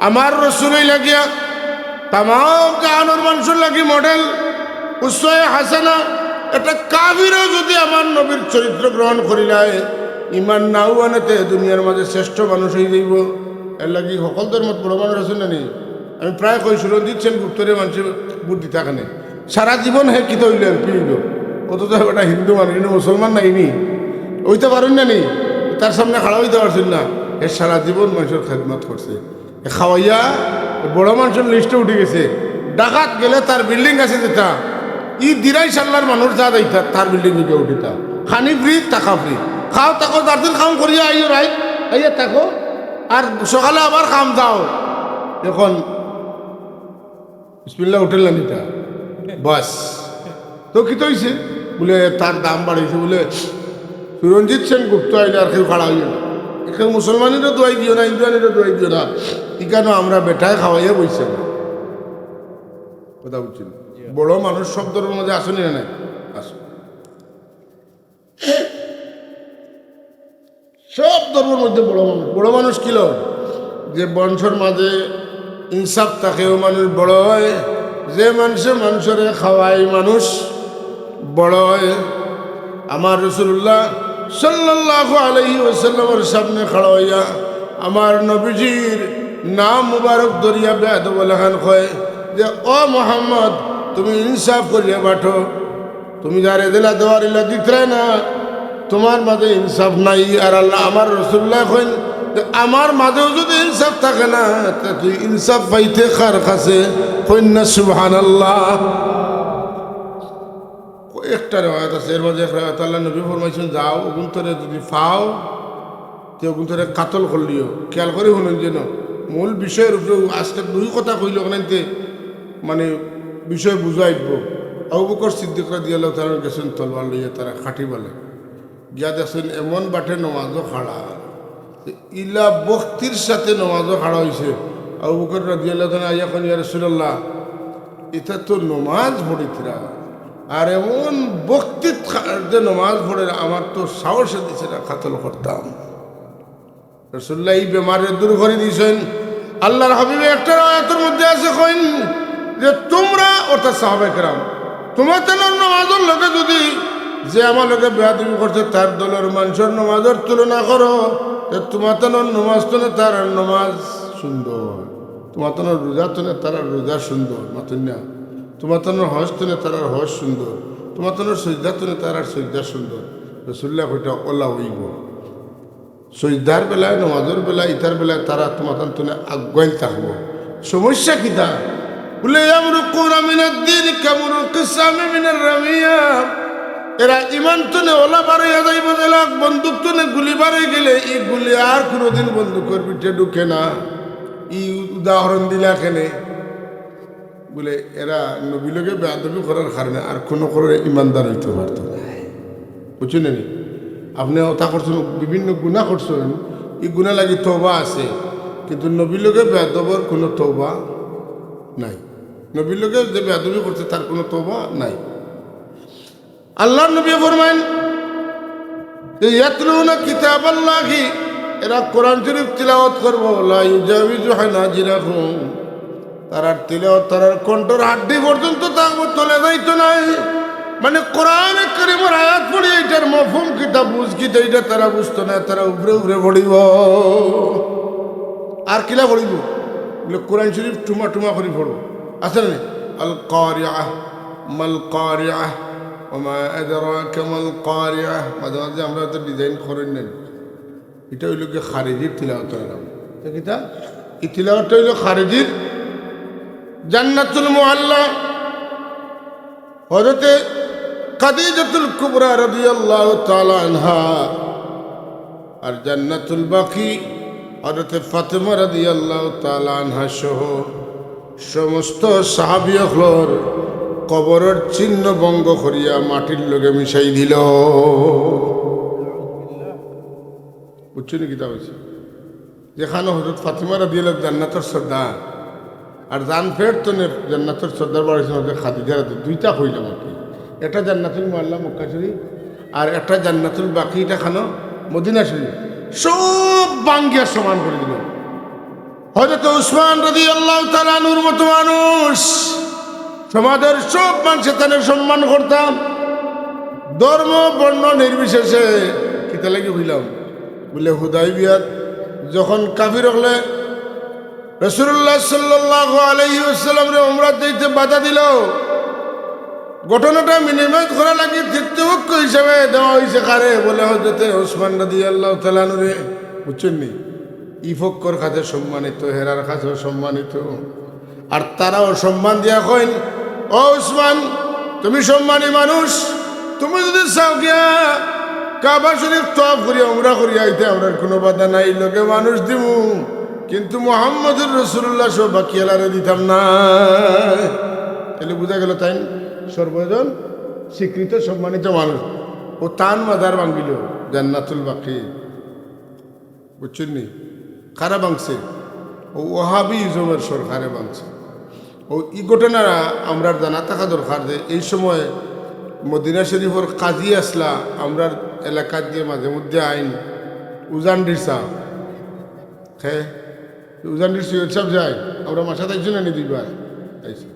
আমার রসুলই লাগিয়া তাম জাহানোর মানুষের লাগি মডেল উসওয়ায়ে হাসানা। এটা কাফিরও যদি আমার নবীর চরিত্র গ্রহণ করিলায় ইমান নাও আনেতে দুনিয়ার মাঝে শ্রেষ্ঠ মানুষ হয়ে যাইব। এর লাগি সকল ধর্মত বড় মানুষ আছে না নি? আমি প্রায় কইছিল দিচ্ছেন গুপ্তরে মানুষের বুদ্ধি থাকে না, সারা জীবন হে কিত হইল এমপি হইল, কত তো একটা হিন্দু মানুষ কিন্তু মুসলমান নাইনি, ওইতে পারেন না নি, তার সামনে খাড়া হইতে পারছেন না। এ সারা জীবন মানুষের খেদমত করছে, খাওয়াইয়া বড় মানুষের লিস্টে উঠে গেছে। ডাকাত গেলে তার বিল্ডিং আছে যেটা দিরাই সাল্লার মানুষ যা দেয় তার বিল্ডিং নিকে উঠিতা, খানি ফ্রি টাকা ফ্রি, খাও তাকো দার্দিন খাম করিয়া আইও রাই আইয়া থাকো আর সকালে আবার খাম দাও। এখন বিসমিল্লাহ উঠেল না নিটা বাস তো কি তো হয়েছে বলে তার দাম বাড়িয়েছে বলে সুরঞ্জিত সেন গুপ্ত আইলে আর কেউ খাড়া হইল না, কেউ মুসলমানেরও দোয়াই দিও না, ইন্ডিয়ানেরও দোয়াই দিও না, কেন আমরা বেটায় খাওয়াইয়া বইছে না। কথা বুঝছেন? বড় মানুষ সব ধর্মের মধ্যে আসেনি না? আসুন, সব ধর্মের মধ্যে বড় মানুষ কিল যে বংশর মাঝে ইনসাফ থাকেও মানুষ বড় হয়, যে মানুষের খাওয়াই মানুষ বড় হয়। আমার রাসূলুল্লাহ সাল্লাল্লাহু আলাইহি ওয়াসাল্লামের সামনে খাড়া হইয়া আমার নবীজির নাম মুবারক দরিয়া বেদ বলে খান কয় যে ও মোহাম্মদ তুমি ইনসাফ করিয়া বাঠো, তুমি যারে দিলা দেওয়ার ইলা দিতরাই না, তোমার মাঝে ইনসাফ নাই। আর আল্লাহ আমার রাসূলুল্লাহ কইন যে আমার মাঝেও যদি ইনসাফ থাকে না তুই ইনসাফ পাইতে কার কাছে? কইন না সুবহানাল্লাহ। একটা রেওয়ায়ত আছে, এর মাঝে রেওয়ায়ত আল্লাহ নবী ফরমাইছেন যাও ওগুন্তরে যদি ফাও তে ওগুন্তরে কাতল করলিও। খেয়াল করে শুনুন যেন মূল বিষয়ের উপরে আজকে দুই কথা কইল ওখানে মানে বিষয় বুঝাইব। আবু বকর সিদ্দিক রাদিয়াল্লাহু তাআলা গেছেন তলোয়ার লইয়া, তারা খাটি বলে গিয়া দেখছেন এমন বাটে নমাজও খাড়া, ইলা বক্তির সাথে নমাজও খাড়া হয়েছে। আবু বকর রাদিয়াল্লাহু তাআলা আইয়া কন ইয়া রাসূলুল্লাহ এটা তো নমাজ পড়িতরা, আর এমন বক্তির যে নমাজ পড়ে আমার তো সাহসে দিছে না কাতল করতাম। রাসূলুল্লাহ এই বেমারের দূর করে দিয়েছেন। আল্লাহর হাবিব একটা আয়াতের মধ্যে আছে কইন যে তোমরা অর্থাৎ সাহাবায়ে কেরাম তোমাদের নামাজের লোকে যদি যে আমার লোকে বেয়াদবি করছে তার দলের মানুষের নামাজের তুলনা করো, তোমার তো নমাজ তো তার নমাজ সুন্দর, তোমার তো রোজা তো তার রোজা সুন্দর মাতুন না, তোমার তো হজ তো তার হজ সুন্দর, তোমার তো সজদা তো তার সজদা সুন্দর। রাসূলুল্লাহ কইটা ওলা হইব সজদার বেলায় নমাজের বেলায় ইতার বেলায় তারা তোমার তো আগুয়াইল থাকবো। সমস্যা কিতা বলে ইয়ামরুকুনা মিনাদ দ্বীন কামরুকিস সামি মিনার রামিয়া, এরা ইমান তো ওলা বাড়াইয়া যাইব, জেলা বন্দুক তো গুলি বাড়াই গেলে এই গুলি আর কোনোদিন বন্দুকের পিঠে ঢুকে না। ই উদাহরণ দিলা কেনে বলে এরা নবীলোকে বেয়াদবি করার কারণে আর কোনো করে ইমানদার হইতে পারত না। বুঝছেন নি? আপনি ওটা করছেন, বিভিন্ন গুণা করছেন, এই গুণা লাগি তওবা আছে, কিন্তু নবীলোকে বেয়াদবর কোনো তওবা নাই। নবীলোকে যে বেয়াদবি করছে তার কোনো তওবা নাই। আল্লাহ নবী ফরমান ইয়াতলুনা কিতাবাল্লাহি, এরা কোরআন শরীফ তিলাওয়াত করবো, লা ইউজাবিজু হানাজিরাহুম, তারার তিলাওয়াত তারার কণ্ঠর হাড্ডি পর্যন্ত তাকবো চলে যাইতো নাই। মানে কোরআন কারীমের আয়াত পড়ি এটার মফহুম কিতা বুঝ কিতা এটা তারা বুঝতো না, তারা উপরে উপরে পড়িব। আর কিলা পড়িব বলে কোরআন শরীফ টুমা টুমা করে পড়ো আছে না? আল কারিআহ মাল কারিআহ ওমা আদরাকা মাল কারিআহ। মাঝে মাঝে আমরা তো ডিজাইন করেন নেন, এটা হইল গিয়ে খারিজির তিলাওয়াত হইলাম। কিতা এই তিলাওয়াতটা হইল খারিজির। জান্নাতুল মুআল্লা হযরতে খাদিজাতুল কুবরা রাদিয়াল্লাহু তাআলা আনহা, আর জান্নাতুল বাকি হযরতে ফাতেমা রাদিয়াল্লাহু তাআলা আনহা সহ সমস্ত সাহাবীয়গণের কবরের চিহ্ন ভঙ্গ করিয়া মাটির লগে মিশাই দিল। বুঝছেন কি তা হয়েছে? যেখানে হযরত ফাতেমা রাদিয়াল্লাহু জান্নাতের সর্দার আর জান ফের তো জান্নাতের সর্দার বাড়িছে হযরত খাদিজা রাদিয়াল্লাহু, দুইটা কইলাম আর কি, একটা জান্নাতুল মুআল্লা মক্কা শরীফ আর একটা জান্নাতুল বাকিটা খানো মদিনা শরীফ, সব বাঙ্গিয়া সমান করে দিল। হযরত উসমান রাদিয়াল্লাহু তাআলা আনহুর মতো মানুষ সমাজের সব মানুষের তানে সম্মান করতাম, ধর্ম বর্ণ নির্বিশেষে। কিতা লাগি হইলাম বলে হুদাইবিয়াত যখন কাফির হলে রাসূলুল্লাহ সাল্লাল্লাহু আলাইহি ওয়াসাল্লামরে উমরাত দিতে বাধা দিল, ঘটনাটা মিনিমাইজ করা লাগে তৃতীয়পক্ষ হিসাবে দেওয়া হয়েছে কারে বলে হযরত উসমান রাদিয়াল্লাহু তাআলা আনহুরে। বুঝছেন নি, ই ফক্কর কাছে সম্মানিত, হেরার কাছেও সম্মানিত, আর তারাও সম্মান দিয়া কইন, ও উসমান তুমি সম্মানী মানুষ, তুমি যদি চাও গিয়া কাবা শরীফ তওয়াফ করিয়া উমরা করিয়া আইতে আমরা কোনো বাধা নাই, লোকে মানুষ দিমু, কিন্তু মুহাম্মদুর রাসূলুল্লাহ সব বাকি আলারে দিতাম না। তাহলে বোঝা গেল তাই সর্বজন স্বীকৃত সম্মানিত মানুষ। ও তান মাদার ভাঙ্গিল জান্নাতুল বাকি। বুঝছেন নি, কারা ভাঙছে? ও ওহাবি ইজমের সরকারে ভাঙছে। ও ই ঘটনা আমরা জানা থাকা দরকার যে এই সময় মদিনা শরীফের কাজী আসলা আমরার এলাকার দিয়ে মাঝে মধ্যে আইন উজানডির সাহ হ্যাঁ উজানডির সৈয়দ সাহেব যায়, আমরা মাসা তাইছি না নি দুইবার আইছি।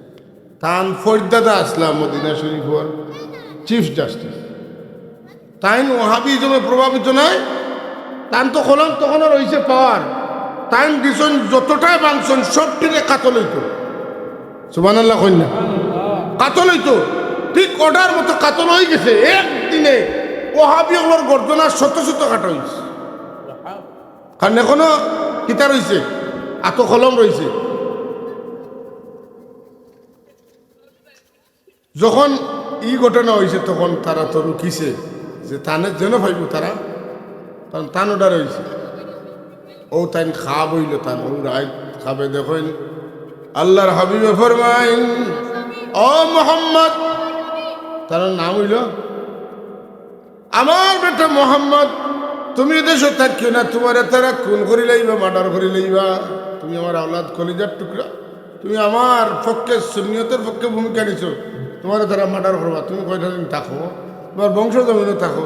তান ফরিদাদা আসলাম মদিনা শরীফের চিফ জাস্টিস, তাই ওহাবি ইজমে প্রভাবিত নয়। তান তো হলাম তখনও রয়েছে পাওয়ার, তাই দিছন যতটাই বাংশন সব টিনে কাতল হইতো। সুবহানাল্লাহ কইনা, কাতল হইতো, ঠিক অর্ডার মতো কাতল হয়ে গেছে। একদিনে ওহাবি ওগুলোর গর্জনা শত শত কাটা হয়েছে, কারণ এখনো কিতা রয়েছে, আত কলম রয়েছে। যখন ই ঘটনা হয়েছে তখন তারা তো রুকিছে যে তানে যেন ভাইব তারা, কারণ তান অর্ডার হয়েছে। ও তাই খাব হইল, তান ও রায় খাবে দেখেন আল্লাহর হাবিবে ফরমাইন, ও মোহাম্মদ, তার নাম হইল আমার বেটা মোহাম্মদ, তুমি দেশ থাকিও না, তোমার তারা খুন করি লাইবা, মার্ডার করি লাইবা, তুমি আমার আওলাদ কলিজার টুকরা, তুমি আমার পক্ষে সুন্নিয়তের পক্ষে ভূমিকা নিছো, তোমার তারা মার্ডার করবা, তুমি কয়টা দিন থাকো, তোমার বংশ জমিনে থাকো।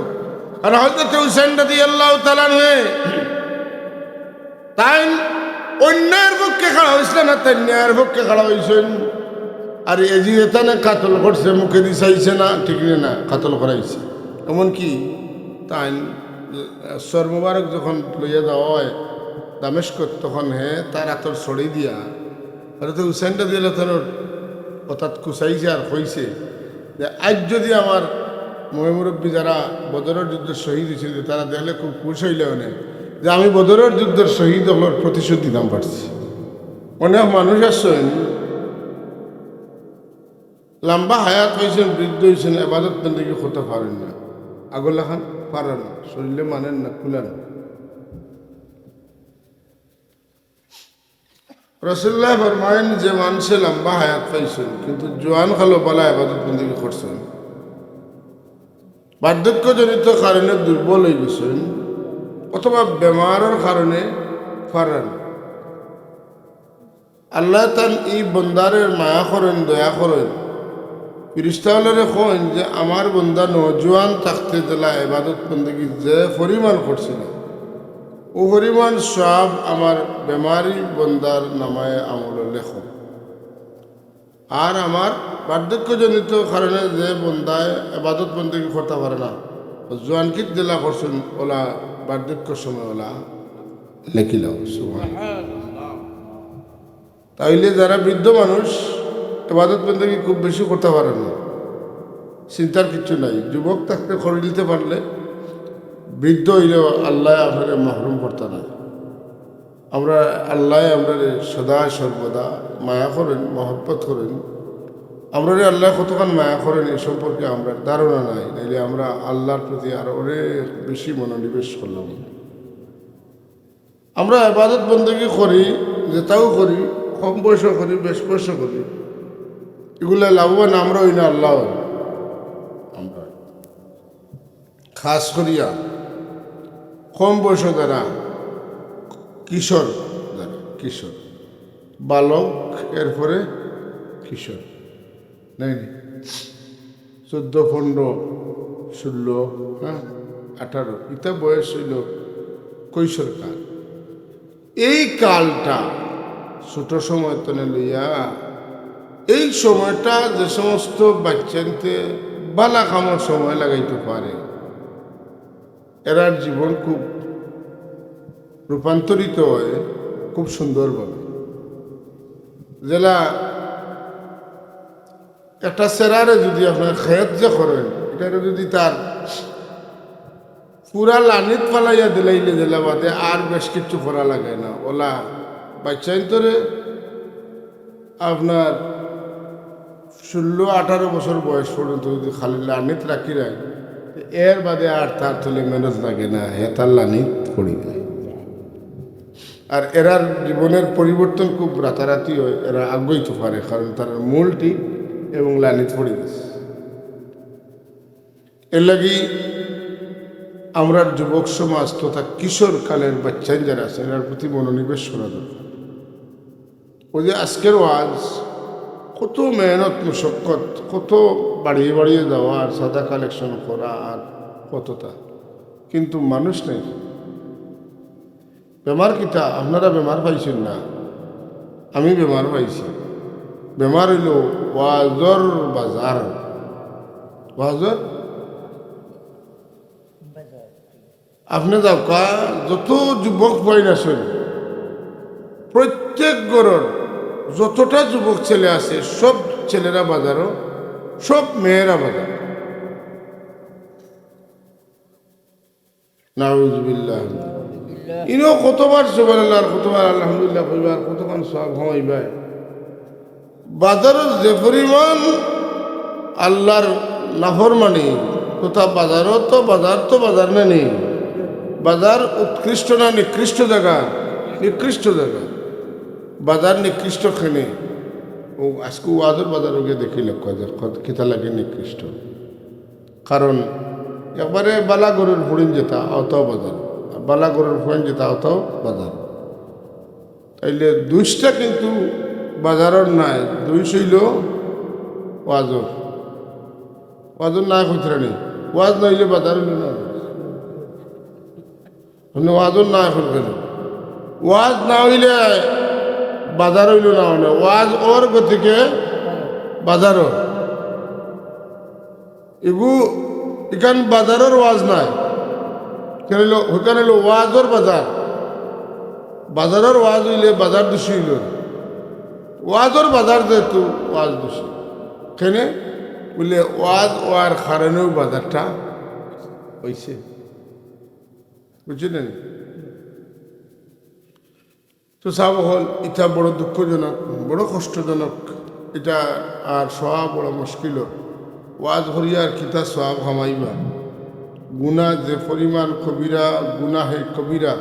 আর হযরত হুসাইন রাদিয়াল্লাহু তাআলা আনহু তাই অন্যায়ের পক্ষে খাড়া হয়েছিল না, তাই ন্যায়ের পক্ষে খাড়া হয়েছেন। আর এজি এখানে কাতল করছে, মুখে দিয়ে চাইছে না, ঠিক না, কাতল করাইছে। এমনকি তাই সর্ববারক যখন লইয়া যাওয়া হয় দামেস্ক, তখন তার আতর ছড়ি দিয়া আর তো হুসাইনটা দিলে তোর অর্থাৎ কুচাইছে আর কইছে যে আজ যদি আমার মুরব্বী যারা বদরের যুদ্ধের শহীদ হয়েছিল তারা দেখলে খুব খুশ হইলে অনেক যে আমি বদরের যুদ্ধের শহীদ হলোর প্রতিশোধ দিতাম পারছি। অনেক মানুষ আসছেন লম্বা হায়াত হয়েছেন, বৃদ্ধ হয়েছেন, এবাদত বন্দেগী হতে পারেন না, আগলা খান পারেন না, শরীরে মানেন না, খুলেন। রাসূলুল্লাহ ফরমায়েন যে মানুষে লম্বা হায়াত পাইছেন কিন্তু জোয়ান খালো বলা এবাদত বন্দেগী করছেন, বার্ধক্যজনিত কারণে দুর্বল হয়ে গেছেন অথবা বেমারের কারণে পারেন, আল্লাহ তান এই বন্দারের মায়া করেন, দয়া করেন। ফিরিস্তাওয়ালারে কইন যে আমার বন্দা নজওয়ান থাকতে দিলা ইবাদত বন্দেগী যে পরিমাণ করছিল ও পরিমাণ সব আমার বেমারি বন্দার নামায় আমল লেখ। আর আমার বার্ধক্যজনিত কারণে যে বন্দায় ইবাদত বন্দেগী করতে পারে না, জোয়ানকিত দিলা করছেন ওলা বার্ধক্য সময় ওলা লেখিলাম। তাইলে যারা বৃদ্ধ মানুষ ইবাদত বন্দেগী খুব বেশি করতে পারে না, চিন্তার কিছু নাই। যুবক থাকতে করে দিতে পারলে বৃদ্ধ হইলেও আল্লাহ আপনার মাহরুম করতে না। আমরা আল্লাহ আমরা সদা সর্বদা মায়া করেন, মহব্বত করেন। আমরা আল্লাহ কতক্ষণ মায়া করেন এই সম্পর্কে আমরা ধারণা নাই, নাইলে আমরা আল্লাহর প্রতি আরো অনেক বেশি মনোনিবেশ করলাম। আমরা ইবাদত বন্দেগী করি, যেটাও করি, কম বয়সও করি, বেশ বয়সও করি, এগুলা লাভবান আমরা হই না, আল্লাহ আমরা। খাস করিয়া কম বয়স দ্বারা কিশোর দ্বারা, কিশোর বালক এরপরে কিশোর নাই 14, 15, 16, 18 ইটা বয়স হইল কৈশোর কাল। এই কালটা ছোট সময় তনে লইয়া এই সময়টা যে সমস্ত বাচ্চাতে বালা কামর সময় লাগাইতে পারে এরার জীবন খুব রূপান্তরিত হয় খুব সুন্দরভাবে। জেলা একটা সেরারে যদি আপনার খেত যে করেন এটা যদি তার পুরা লানিত ফালাইয়া দিলাইলে জেলা বাদে আর বেশ কিছু করা লাগে না। ওলা বাচ্চাইন্তরে আপনার 16-18 বছর বয়স পর্যন্ত যদি খালি লানিত রাখি রাখ এর বাদে আর তার তুলে মেহনত লাগে না, হে তার লানিত পড়ি যায়। আর এরার জীবনের পরিবর্তন খুব রাতারাতি হয়, এরা আগ্রহিত পারে কারণ তার মূলটি এবং লানিত পড়ে গেছে। এর লাগি আমরা যুবক সমাজ তথা কিশোর কালের বাচ্চা যারা আছে এরার প্রতি মনোনিবেশ করা দরকার। ওই যে আজকের ওয়াজ কত মেহনত মুশক্কত, কত বাড়িয়ে বাড়িয়ে যাওয়া আর সাদা কালেকশন করা আর কতটা, কিন্তু মানুষ নেই। বেমার কিতা আপনারা বেমার পাইছেন না, আমি বেমার পাইছি। বেমার হইল ওয়াজর বাজার। ওয়াজর আপনি যাও কা যত যুবক পাই না শুন, প্রত্যেক ঘরের যতটা যুবক ছেলে আছে সব ছেলেরা বাজারও, সব মেয়েরা বাজার। নাউজুবিল্লাহ। ইনো কতবার সুবহানাল্লাহ, কতবার আলহামদুলিল্লাহ কইবার, কতক্ষণ সব হইবাই। বাজারের যে পরিমাণ আল্লাহর নাফরমানি তথা বাজারও তো বাজার না নেই। বাজার উৎকৃষ্ট না নিকৃষ্ট জায়গা? নিকৃষ্ট জায়গা। বাজার নিকৃষ্ট খেনে ও আজকে ওয়াজের বাজারও গিয়ে দেখি লক্ষ্য কিতা লাগে নিকৃষ্ট। কারণ একবারে বালা গরুর ফুড়িন যেতা অতাও বাজার, বালা গরুর ফুড়িন যেতা অতাও বাজার। তাইলে দুইটা কিন্তু বাজারের নাই, দুই শৈল ওয়াজর। ওয়াজর নাই হইতে নেই, ওয়াজ নইলে বাজার হইল না। ওয়াজর না এখন কেন? ওয়াজ না হইলে বাজার হইল না, মানে ওয়াজ ওর গতিকে বাজারও। এগু এখান বাজারের ওয়াজ নাই, কেন ওখানে হইল ওয়াজর বাজার। বাজারের ওয়াজ হইলে বাজার দোষী হইল, ওয়াজর বাজার যেহেতু ওয়াজ দোষী। কেনে বললে ওয়াজ ওয়ার কারণেও বাজারটা হয়েছে, বুঝলেন? তো সব হল এটা বড় দুঃখজনক, বড় কষ্টজনক। এটা আর সব বড় মুশকিল। ওয়াজ হরিয়ার কিতা সব হামাইবা, গুণা যে পরিমাণ কবিরা, গুণা হে কবিরা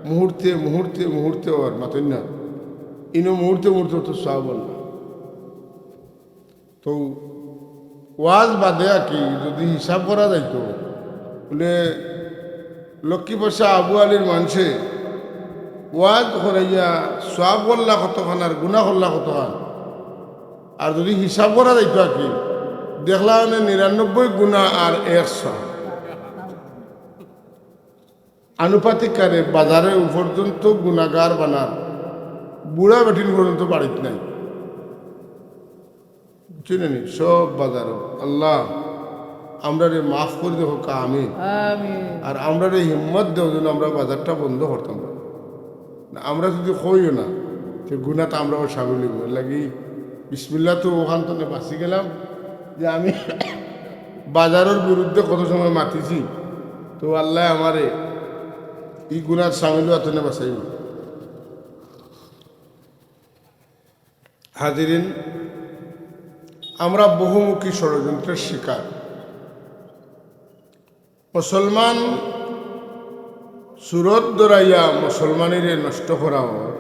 মুহূর্তে মুহূর্তে মুহূর্তে ওর মাতেন না, ইনো মুহূর্তে মুহূর্তে তো সব বল না। তো ওয়াজ বাদে আর কি যদি হিসাব করা যাইতো বলে লক্ষ্মী পয়সা আবু আলীর মানুষে ওয়াজ করাইয়া সব করলা কতখান আর গুণা করলা কতখান, আর যদি হিসাব করা যাইতো আর কি দেখলা মানে 99 গুণা আর 100 আনুপাতিক কারে বাজারে পর্যন্ত গুণাগার বানার বুড়া বেঠিন পর্যন্ত বাড়িতে নাই, চিনেনি সব বাজার। আল্লাহ আমরা রে মাফ করে দেবো কা আমি, আর আমরা রে হিম্মত দেব যেন আমরা বাজারটা বন্ধ করতাম না। আমরা যদি কইও না তো গুণাটা আমরাও সাবলি লাগি। বিসমিল্লাহ তো ওখান থেকে বাঁচি গেলাম যে আমি বাজারের বিরুদ্ধে কত সময় মাতিছি, তো আল্লাহ আমারে এই গুণার সামিল আতনে বাঁচাইব। হাজিরিন, আমরা বহুমুখী ষড়যন্ত্রের শিকার। মুসলমান সুরত দৌড়াইয়া মুসলমানিরে নষ্ট করা হয়,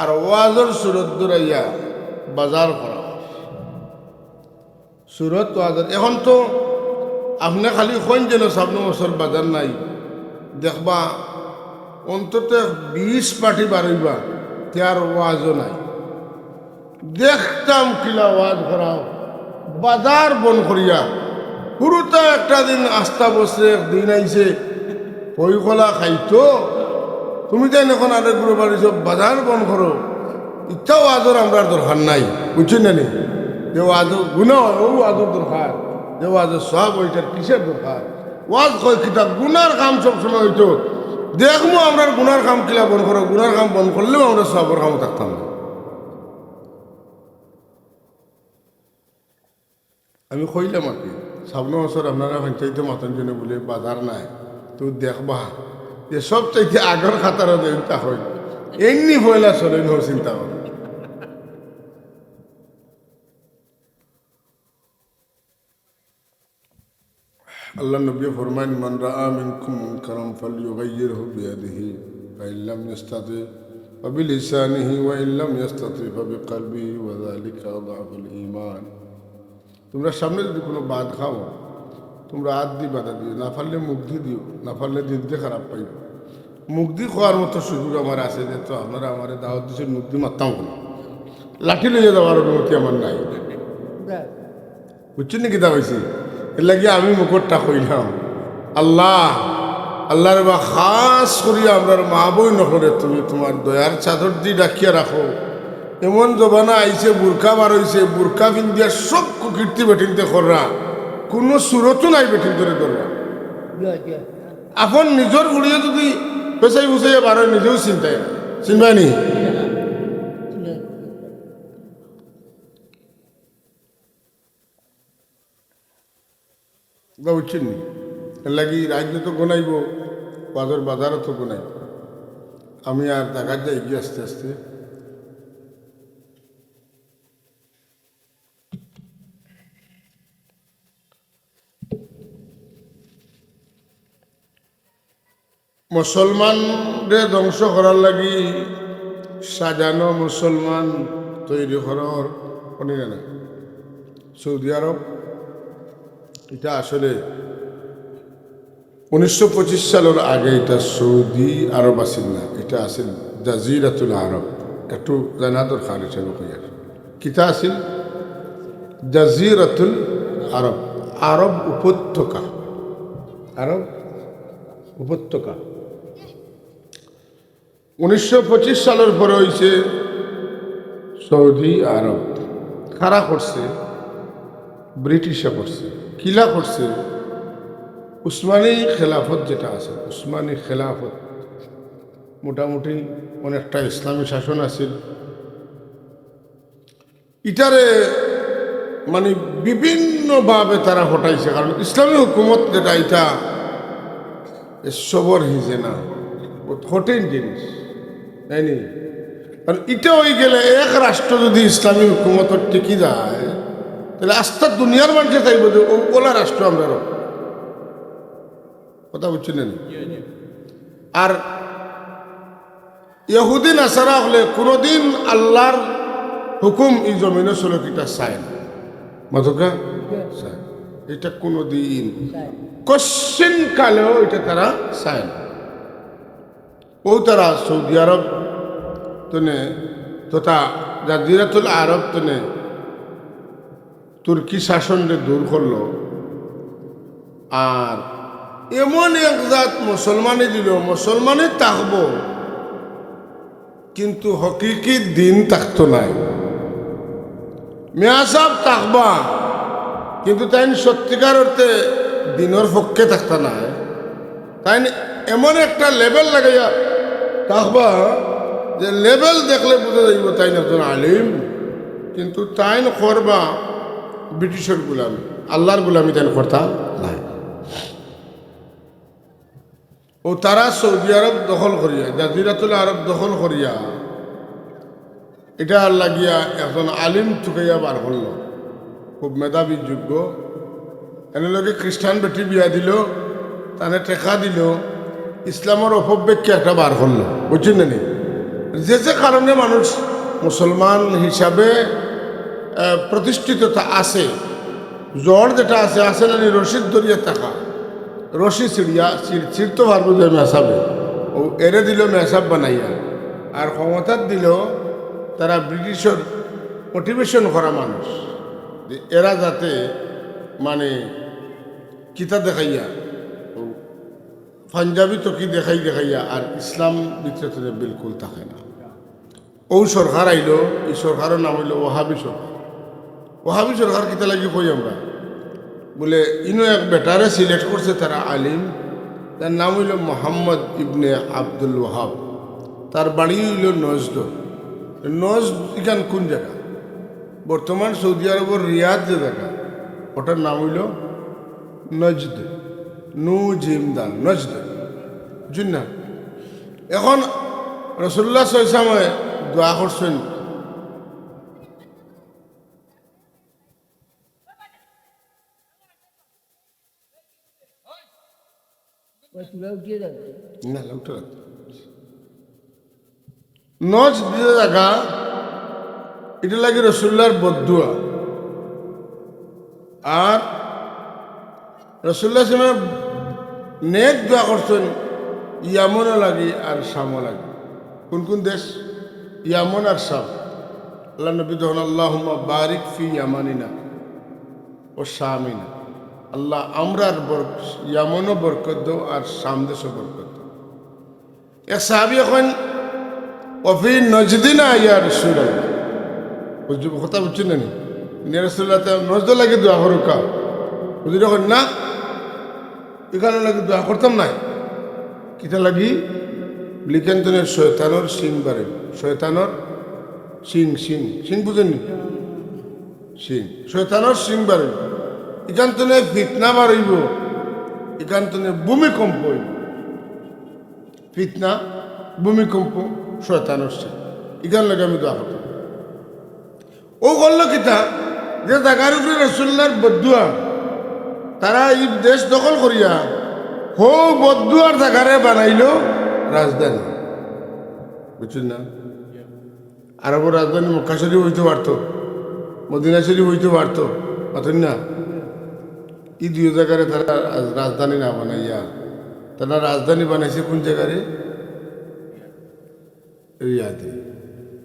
আর ওয়াজর সুরত দৌড়াইয়া বাজার করা হয়। সুরত ওয়াজর এখন তো আপনি খালি কোন যেন সামনে বছর বাজার নাই দেখবা অন্তত 20 পার্টি বাড়িবা তার ওয়াজও নাই। দেখতাম কিলা ওয়াজ করাও বাজার বন করিয়া পুরোটা একটা দিন আস্থা বসে দিন আইছে পইকলা খাইতো তুমি তাই এখন আরেক গুলো বাড়ি সব বাজার বন করো, ইচ্ছাও আদর আমরা দরকার নাই, বুঝছেন না নি? যে আদর গুণা হয় ও আদর দরকার, যে আদর সব ওইটার কিসের দরকার? ওয়াজ কয় কিতাব গুনার কাম সবসময় হইতো, দেখবো আমরা গুনার কাম কিলা বন করো, গুনার কাম বন্ধ করলেও আমরা সবর কাম থাকতাম না। আমি কইলাম আর কি, সামনে বছর আপনারা পঞ্চায়েতে মাতন জন্য বলে বাজার নাই, তো দেখবা যে সব চাইতে আগর খাতারও চিন্তা হয়, এমনি পয়লা চলে ন চিন্তা করে। আল্লাহ নবী ফরমান, মান রাআ মিনকুম মুনকারান ফালইয়ুগাইয়িরহু বিয়াদিহি ফাইন লাম ইস্তাতি ফাবিলিসানিহি ওয়া ইন লাম ইস্তাতি ফাবিকলবিহি ওয়া যালিকা আযআফুল ঈমান। তোমরা সামনে যদি কোনো বাদ খাও, তোমরা হাত দিয়ে বাধা দিও, না পারলে মুখ দিয়ে দিও, না পারলে দিন দিয়ে খারাপ পাইও। মুখ দিয়ে খাওয়ার মতো সুযোগ আমার আছে, যে তো আপনারা আমার দাওয়াত দিচ্ছে মুখ দিয়ে মারতাম কেন, লাঠি লইয়া যাওয়ার অনুমতি আমার নাই, বুঝছেন নাকি? দা হয়েছি এর লাগিয়ে আমি মুখরটা কইলাম, আল্লাহ আল্লাহর বা খাস করিয়া আমরার মা বই নকরে তুমি তোমার দয়ার চাদর দিয়ে ডাকিয়া রাখো। এমন জবানা আইছে, বুরকা বার হইছে, বুরকা পিন্দিয়া সব কীর্তি বেটিনতে কররা, কোনো সুরতো নাই বেটিন ধরে ধরবা। এখন নিজের গুড়িয়ে যদি পেছাই বুঝাইয়া বার হয়, নিজেও চিন্তায় চিনবাই নি। বুঝছেন নি? এর লাগি রাজ্য তো গোনাইব, বাজার বাজারও তো গোনাইব। আমি আর দেখার যাই গিয়ে আস্তে আস্তে মুসলমানদের ধ্বংস করার লাগি সাজানো মুসলমান তৈরি করার অনেক না। সৌদি আরব এটা আসলে 1925 সালের আগে এটা সৌদি আরব আসিল না, এটা আসিল জাজিরাতুল আরব। একটু জানা দরকার এটা লোকের কিতা আসিল জাজিরাতুল আরব, আরব উপত্যকা, আরব উপত্যকা। 1925 সালের পরে হয়েছে সৌদি আরব। কারা করছে? ব্রিটিশে করছে। কিলা করছে? উসমানী খেলাফত যেটা আছে, উসমানী খেলাফত মোটামুটি অনেকটা ইসলামী শাসন আছিল। ইটারে মানে বিভিন্নভাবে তারা হটাইছে, কারণ ইসলামী হুকুমত যেটা এটা সবর হিজে না, কঠিন জিনিস, তাই নি? কারণ এটা হয়ে গেলে এক রাষ্ট্র যদি ইসলামী হুকুমত টিকি যায়, তাহলে আস্থা দুনিয়ার মানুষে চাইব যে ওলা রাষ্ট্র আমরা কথা বুঝছিলেন। আর ইহুদি নাসারা হলে কোনোদিন আল্লাহর হুকুম এই জমিনে চলকিটা চায় না, মাধকা চায়, এটা কোনোদিন কোশ্চিন কালেও এটা তারা চায় না। ও তারা সৌদি আরব তনে তথা জাজিরাতুল আরব তনে তুর্কি শাসনকে দূর করলো, আর এমন এক জাত মুসলমানে দিল, মুসলমানে থাকব কিন্তু হকিকি দিন থাকতো নাই। মেয়া সাহেব থাকবা কিন্তু তাই সত্যিকার অর্থে দিনের পক্ষে থাকতা নাই। তাই এমন একটা লেভেল লাগাইয়া থাকবা যে লেভেল দেখলে বোঝা যাইব তাই একজন আলিম, কিন্তু তাই করবা ব্রিটিশের গুলামি, আল্লাহর গুলামি তাই করতা নাই। ও তারা সৌদি আরব দখল করিয়া, জাজিরাতুল আরব দখল করিয়া এটা লাগিয়া একজন আলিম চুকাইয়া বার করল, খুব মেধাবী যোগ্য। এনে লোকে খ্রিস্টান বেটি বিয়া দিল, তানে টেকা দিল, ইসলামের অপব্যাখ্যা একটা বার করলো, বুঝছেন না? যে যে কারণে মানুষ মুসলমান হিসাবে প্রতিষ্ঠিততা আছে, জ্বর যেটা আছে আছে না, রশিদ দরিয়া থাকা, রশি ছিড়িয়া ছিড়তে পারবো যে মেসাবে, ও এরে দিল মেসাব বানাইয়া। আর ক্ষমতার দিল তারা ব্রিটিশের মোটিভেশন করা মানুষ, যে এরা যাতে মানে কিতা দেখাইয়া পাঞ্জাবি তকি দেখাই দেখাইয়া আর ইসলাম ভিতরে বিলকুল থাকে না। ও সরকার আইল, এই সরকারের নাম হইল ওহাবি সরকার। ওহাবি সরকার কিতা লাগি কই আমরা বলে ইনো এক বেটারে সিলেক্ট করছে তারা আলিম, তার নাম হইল মোহাম্মদ ইবনে আব্দুল ওহাব। তার বাড়ি হইল নজদ। নজদ এখান কোন জায়গা? বর্তমান সৌদি আরবের রিয়াদ যে জায়গা, ওটার নাম হইল নজদ, নু জিমদান, নজদ, বুঝুন না? এখন রসুল্লাহ সাল্লাল্লাহু দোয়া করছেন, না লোকটা নজ দিয়ে জায়গা, এটা লাগে রসুল্লাহর বদুয়া। আর রসুল্লাহ নেক দোয়া করছেন ইয়ামনও লাগে আর শামও লাগে। কোন কোন দেশ? ইয়ামন আর শাম। আল্লাহ নবী যখন আল্লাহুম্মা বারিক ফি ইয়ামানিনা ও শামিনা, আল্লাহ আমরার ইয়ামনও বরকত দাও আর শাম দেশও বরকত দাও। এক সাহাবী এখন অফি নজদিনা ইয়া রাসূলুল্লাহ, বুঝব কথা বুঝছেন না নি? ইয়া রাসূলুল্লাহ নজদ লাগে দোয়া করো কা বুঝি যখন না এখানে লাগে দোয়া করতাম নাই। কিতা লাগি লিখেন্তনের শয়তানোর সিং বাড়ে, শয়তানোর সিং সিং সিং বুঝেননি? সিং শয়তানোর সিং বাড়ে, এখান থেকে ফিতনা বাড়ইব, এখান থেকে ভূমিকম্প হইব। ফিতনা, ভূমিকম্প, শয়তানোর সিং, এখান লাগে আমি দোয়া করতাম। ও করলো কিতা যে জায়গার উপরে রাসূলুল্লাহর বদুয়া, তারা এই দেশ দখল করিয়া হো বদুয়ার জায়গারে বানাইল রাজধানী, বুঝছেন না? আরবের রাজধানী মক্কা শরীফ হইতে পারতো, মদিনা শরীফ হইতে পারতো, পাতেন না? এই দুই জায়গারে তারা রাজধানী না বানাইয়া তারা রাজধানী বানাইছে কোন জায়গারে? রিয়াদে।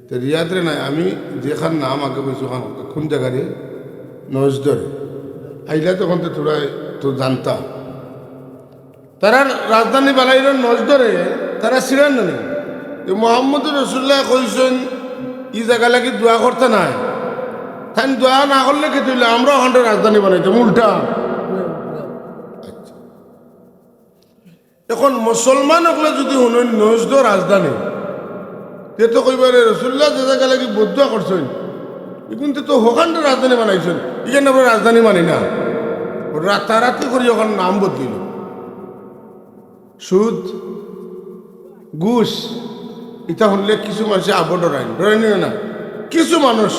তো রিয়াদরে নাই, আমি যেখান নাম আগে বলছি কোন জায়গারে? নজদরে। আইলা তখন তো তোরা তো জানতাম তারা রাজধানী বানাইল নজদরে। তারা ছিলেন না নি মোহাম্মদ রসুল্লাহ কইছেন ই জায়গা লাগি দোয়া করতে নাই, তাই দোয়া না করলে কি তুইলে আমরা ওখানটা রাজধানী বানাইতাম উল্টা। এখন মুসলমান হলে যদি শুনেন নজদ রাজধানী, তে তো কইবারে রসুল্লাহ যে জায়গা লাগি বদুয়া করছেন কিন্তু তো ওখানটা রাজধানী বানাইছেন, এখানে আমরা রাজধানী মানি না। রাতারাতি করি ওখান নাম বদলিল। সুদ, ঘুষ, এটা হলে কিছু মানুষ আবো ডরায়, ডরায় না? কিছু মানুষ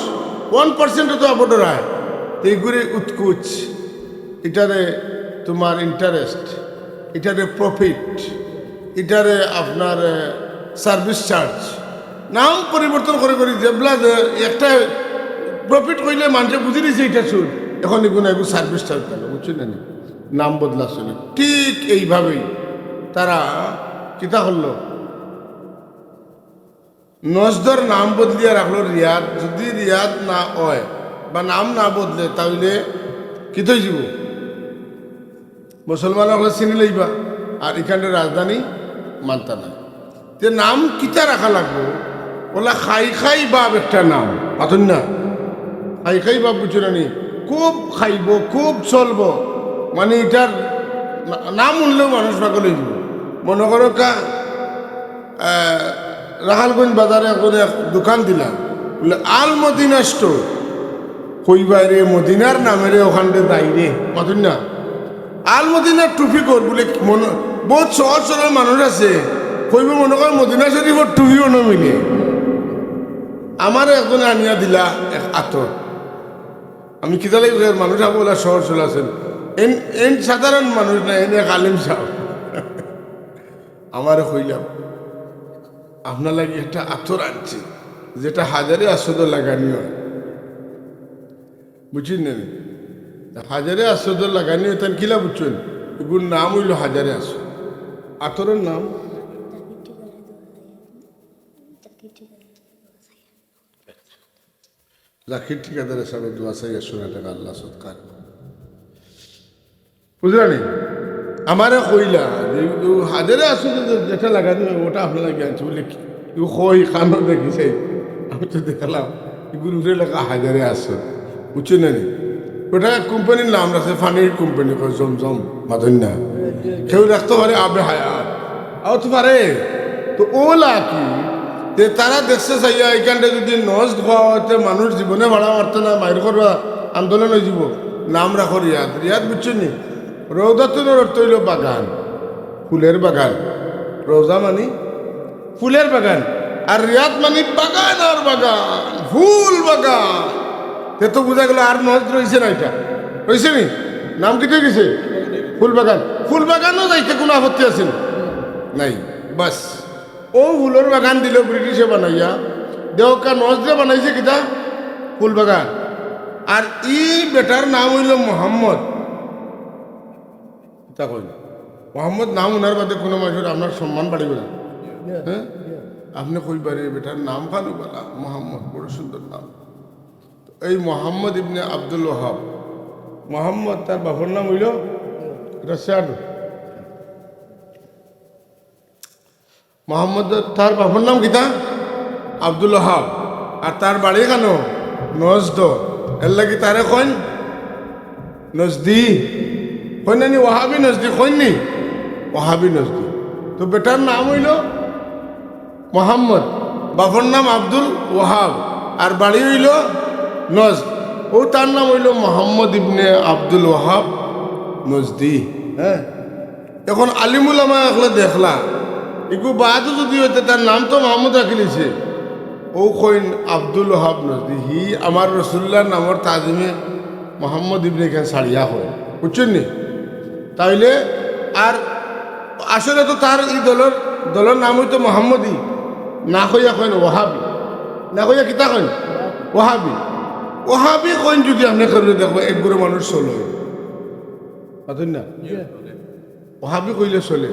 1% তো আবো ডরায়। এইগুলি উৎকুচ, এটারে তোমার ইন্টারেস্ট, এটারে প্রফিট, এটারে আপনার সার্ভিস চার্জ, নাম পরিবর্তন করে করি যেবলা একটা প্রফিট করলে মানুষে বুঝে দিয়েছে এটা সুদ, এখন এগুলো এগুলো সার্ভিস চার্জ গেল, বুঝছেন না? নাম বদলা চলে। ঠিক এইভাবেই তারা কিতা করলো, নজদর নাম বদলিয়া রাখলো রিয়াদ। যদি রিয়াদ না হয় বা নাম না বদলে তাহলে কিত হয়ে যাব? মুসলমান হলে চিনি লইবা আর এখানে রাজধানী মানতা না। যে নাম কিতা রাখা লাগবো? ওলা খাই খাই বাপ একটা নাম, পাতন না? খাই খাই বাপ বুঝছো না নি? খুব খাইব, খুব চলব, মানে এটার নাম উনলেও মানুষ পাগল হয়ে যাব। মনে করো কা রাহালগঞ্জ বাজারে এখন এক দোকান দিলাম, বলে আল মদিনা স্টোর, কইবারে মদিনার নামেরে ওখানটা দায়ী রে, পাতন না? আল মদিনার টুপি কর বলে মনে বহুত সহজ সরল মানুষ আছে, কইব মনে কর মদিনা শরীফের টুপিও না মিলে। আমার একজন আনিয়া দিলা এক আতর, আমি কিতা লাগি মানুষ বলা সহজ সরল আছেন, এন সাধারণ মানুষ না, এনে কালিম সাহেব আমার কইলাম আপনার লাগে একটা আতর আনছি যেটা হাজারে আসদ লাগানি হয়, বুঝছেন না? হাজারে আসদ লাগানি হয়, তার কিলা বুঝছেন? এগুলোর নাম হইল হাজারে আসদ, আতরের নাম জাকির ঠিকাদারের সামনে 8200 টাকা আল্লাহ সৎকার, বুঝলেন? আমারে কইলা হাজারে আসো যেটা লাগানো ওটা আপনার লাগে আনছি বলে কই কানো দেখিছে আমি তো দেখলাম এগুলো উঠে লেখা হাজারে আসো বুঝছো না ওটা কোম্পানির নাম রাখছে ফানির কোম্পানি কয় জমজম মাধন্য কেউ রাখতে পারে আবে হায়াত আও তো পারে তো ওলা কি যে তারা দেখছে চাইয়া এইখানটা যদি নজ খাওয়াতে মানুষ জীবনে ভাড়া মারতে না মায়ের করবা আন্দোলন হয়ে যাব নাম রাখো রিয়াদ রিয়াদ বুঝছো নি রৌদাতুনের অর্থ হইল বাগান ফুলের বাগান রোজা মানি ফুলের বাগান আর রিয়াদ মানি বাগান আর বাগান ফুল বাগান তে তো বোঝা গেল আর নজ রয়েছে না এটা রয়েছে নি নাম কি গেছে ফুল বাগান ফুল বাগানও যাইতে কোনো আপত্তি আছে নাই বাস ও ফুলের বাগান দিল ব্রিটিশে বানাইয়া দেওকা নজরে বানাইছে কিতা ফুল বাগান আর ই বেটার নাম হইল মোহাম্মদ তা কইল মোহাম্মদ নাম ওনার বাদে কোনো মানুষের আপনার সম্মান বাড়িব না হ্যাঁ আপনি কইবারে বেটার নাম ভালো বলা মোহাম্মদ বড় সুন্দর নাম এই মোহাম্মদ ইবনে আব্দুল ওহাব মোহাম্মদ তার বাবার নাম হইল রশাদ মোহাম্মদ তার বাবার নাম কিতা আব্দুল ওহাব আর তার বাড়ি কেন নজদ এর লাগি তারে কইন নজদি কইন নি ওহাবি নজদি কইন নি ওহাবি নজদি তো বেটার নাম হইল মোহাম্মদ বাবার নাম আব্দুল ওহাব আর বাড়ি হইল নজ ও তার নাম হইল মোহাম্মদ ইবনে আব্দুল ওহাব নজদি হ্যাঁ এখন আলিমুল আমা একলা দেখলা একটু বাদও যদি হইতে তার নাম তো মোহাম্মদ রাখি লিছে ও কইন আব্দুল ওহাব নজদি হি আমার রসুল্লার নামর তাজিমে মোহাম্মদ ইবনে এখানে সারিয়া হয় বুঝছেন নি তাইলে আর আসলে তো তার এই দলের নাম হইতো মোহাম্মদই না কইয়া কইন ওহাবি না কইয়া কিতা কইন ওহাবি ওহাবি কইন যদি আপনি করলে দেখবো একগুলো মানুষ চলে পাতেন না ওহাবি কইলে চলে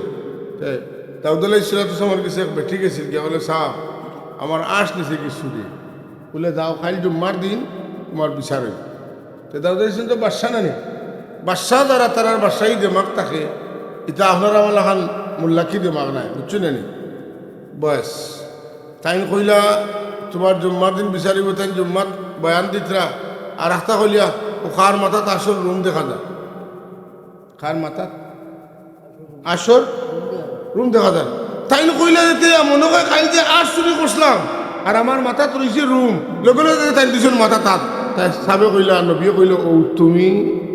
দাউদুল্লাহ ইসলাম কাছে এক বেঠি গেছিল গিয়া বলে সাহ আমার আশ নিছে কিছু দিয়ে বলে যাও খাইল জুম্মার দিন তোমার বিচার হইব তো দাউদুল্লাহ ইসলাম তো বাদশাহ নানি বাদশাহ দ্বারা তার বাদশাহী দেমাগ থাকে এটা আপনার আমার এখন মোল্লাকি দেমাগ নাই বুঝছেন নি বয়স তাই কইলা তোমার জুম্মার দিন বিচারিব তাই জুম্মাত বয়ান দিতরা আর একটা কইলিয়া ও খার মাথাত আসল রুম দেখা যায় খার মাথাত আসর রুম দেখা যায় তাই কইলা যেতে মনে হয় কাল যে আশ চুরি করছিলাম আর আমার মাথাত রয়েছে রুম লগে লগে তাই দিছিল মাথা তাত তাই সাবে কইলা নবীয়ে কইল ও তুমি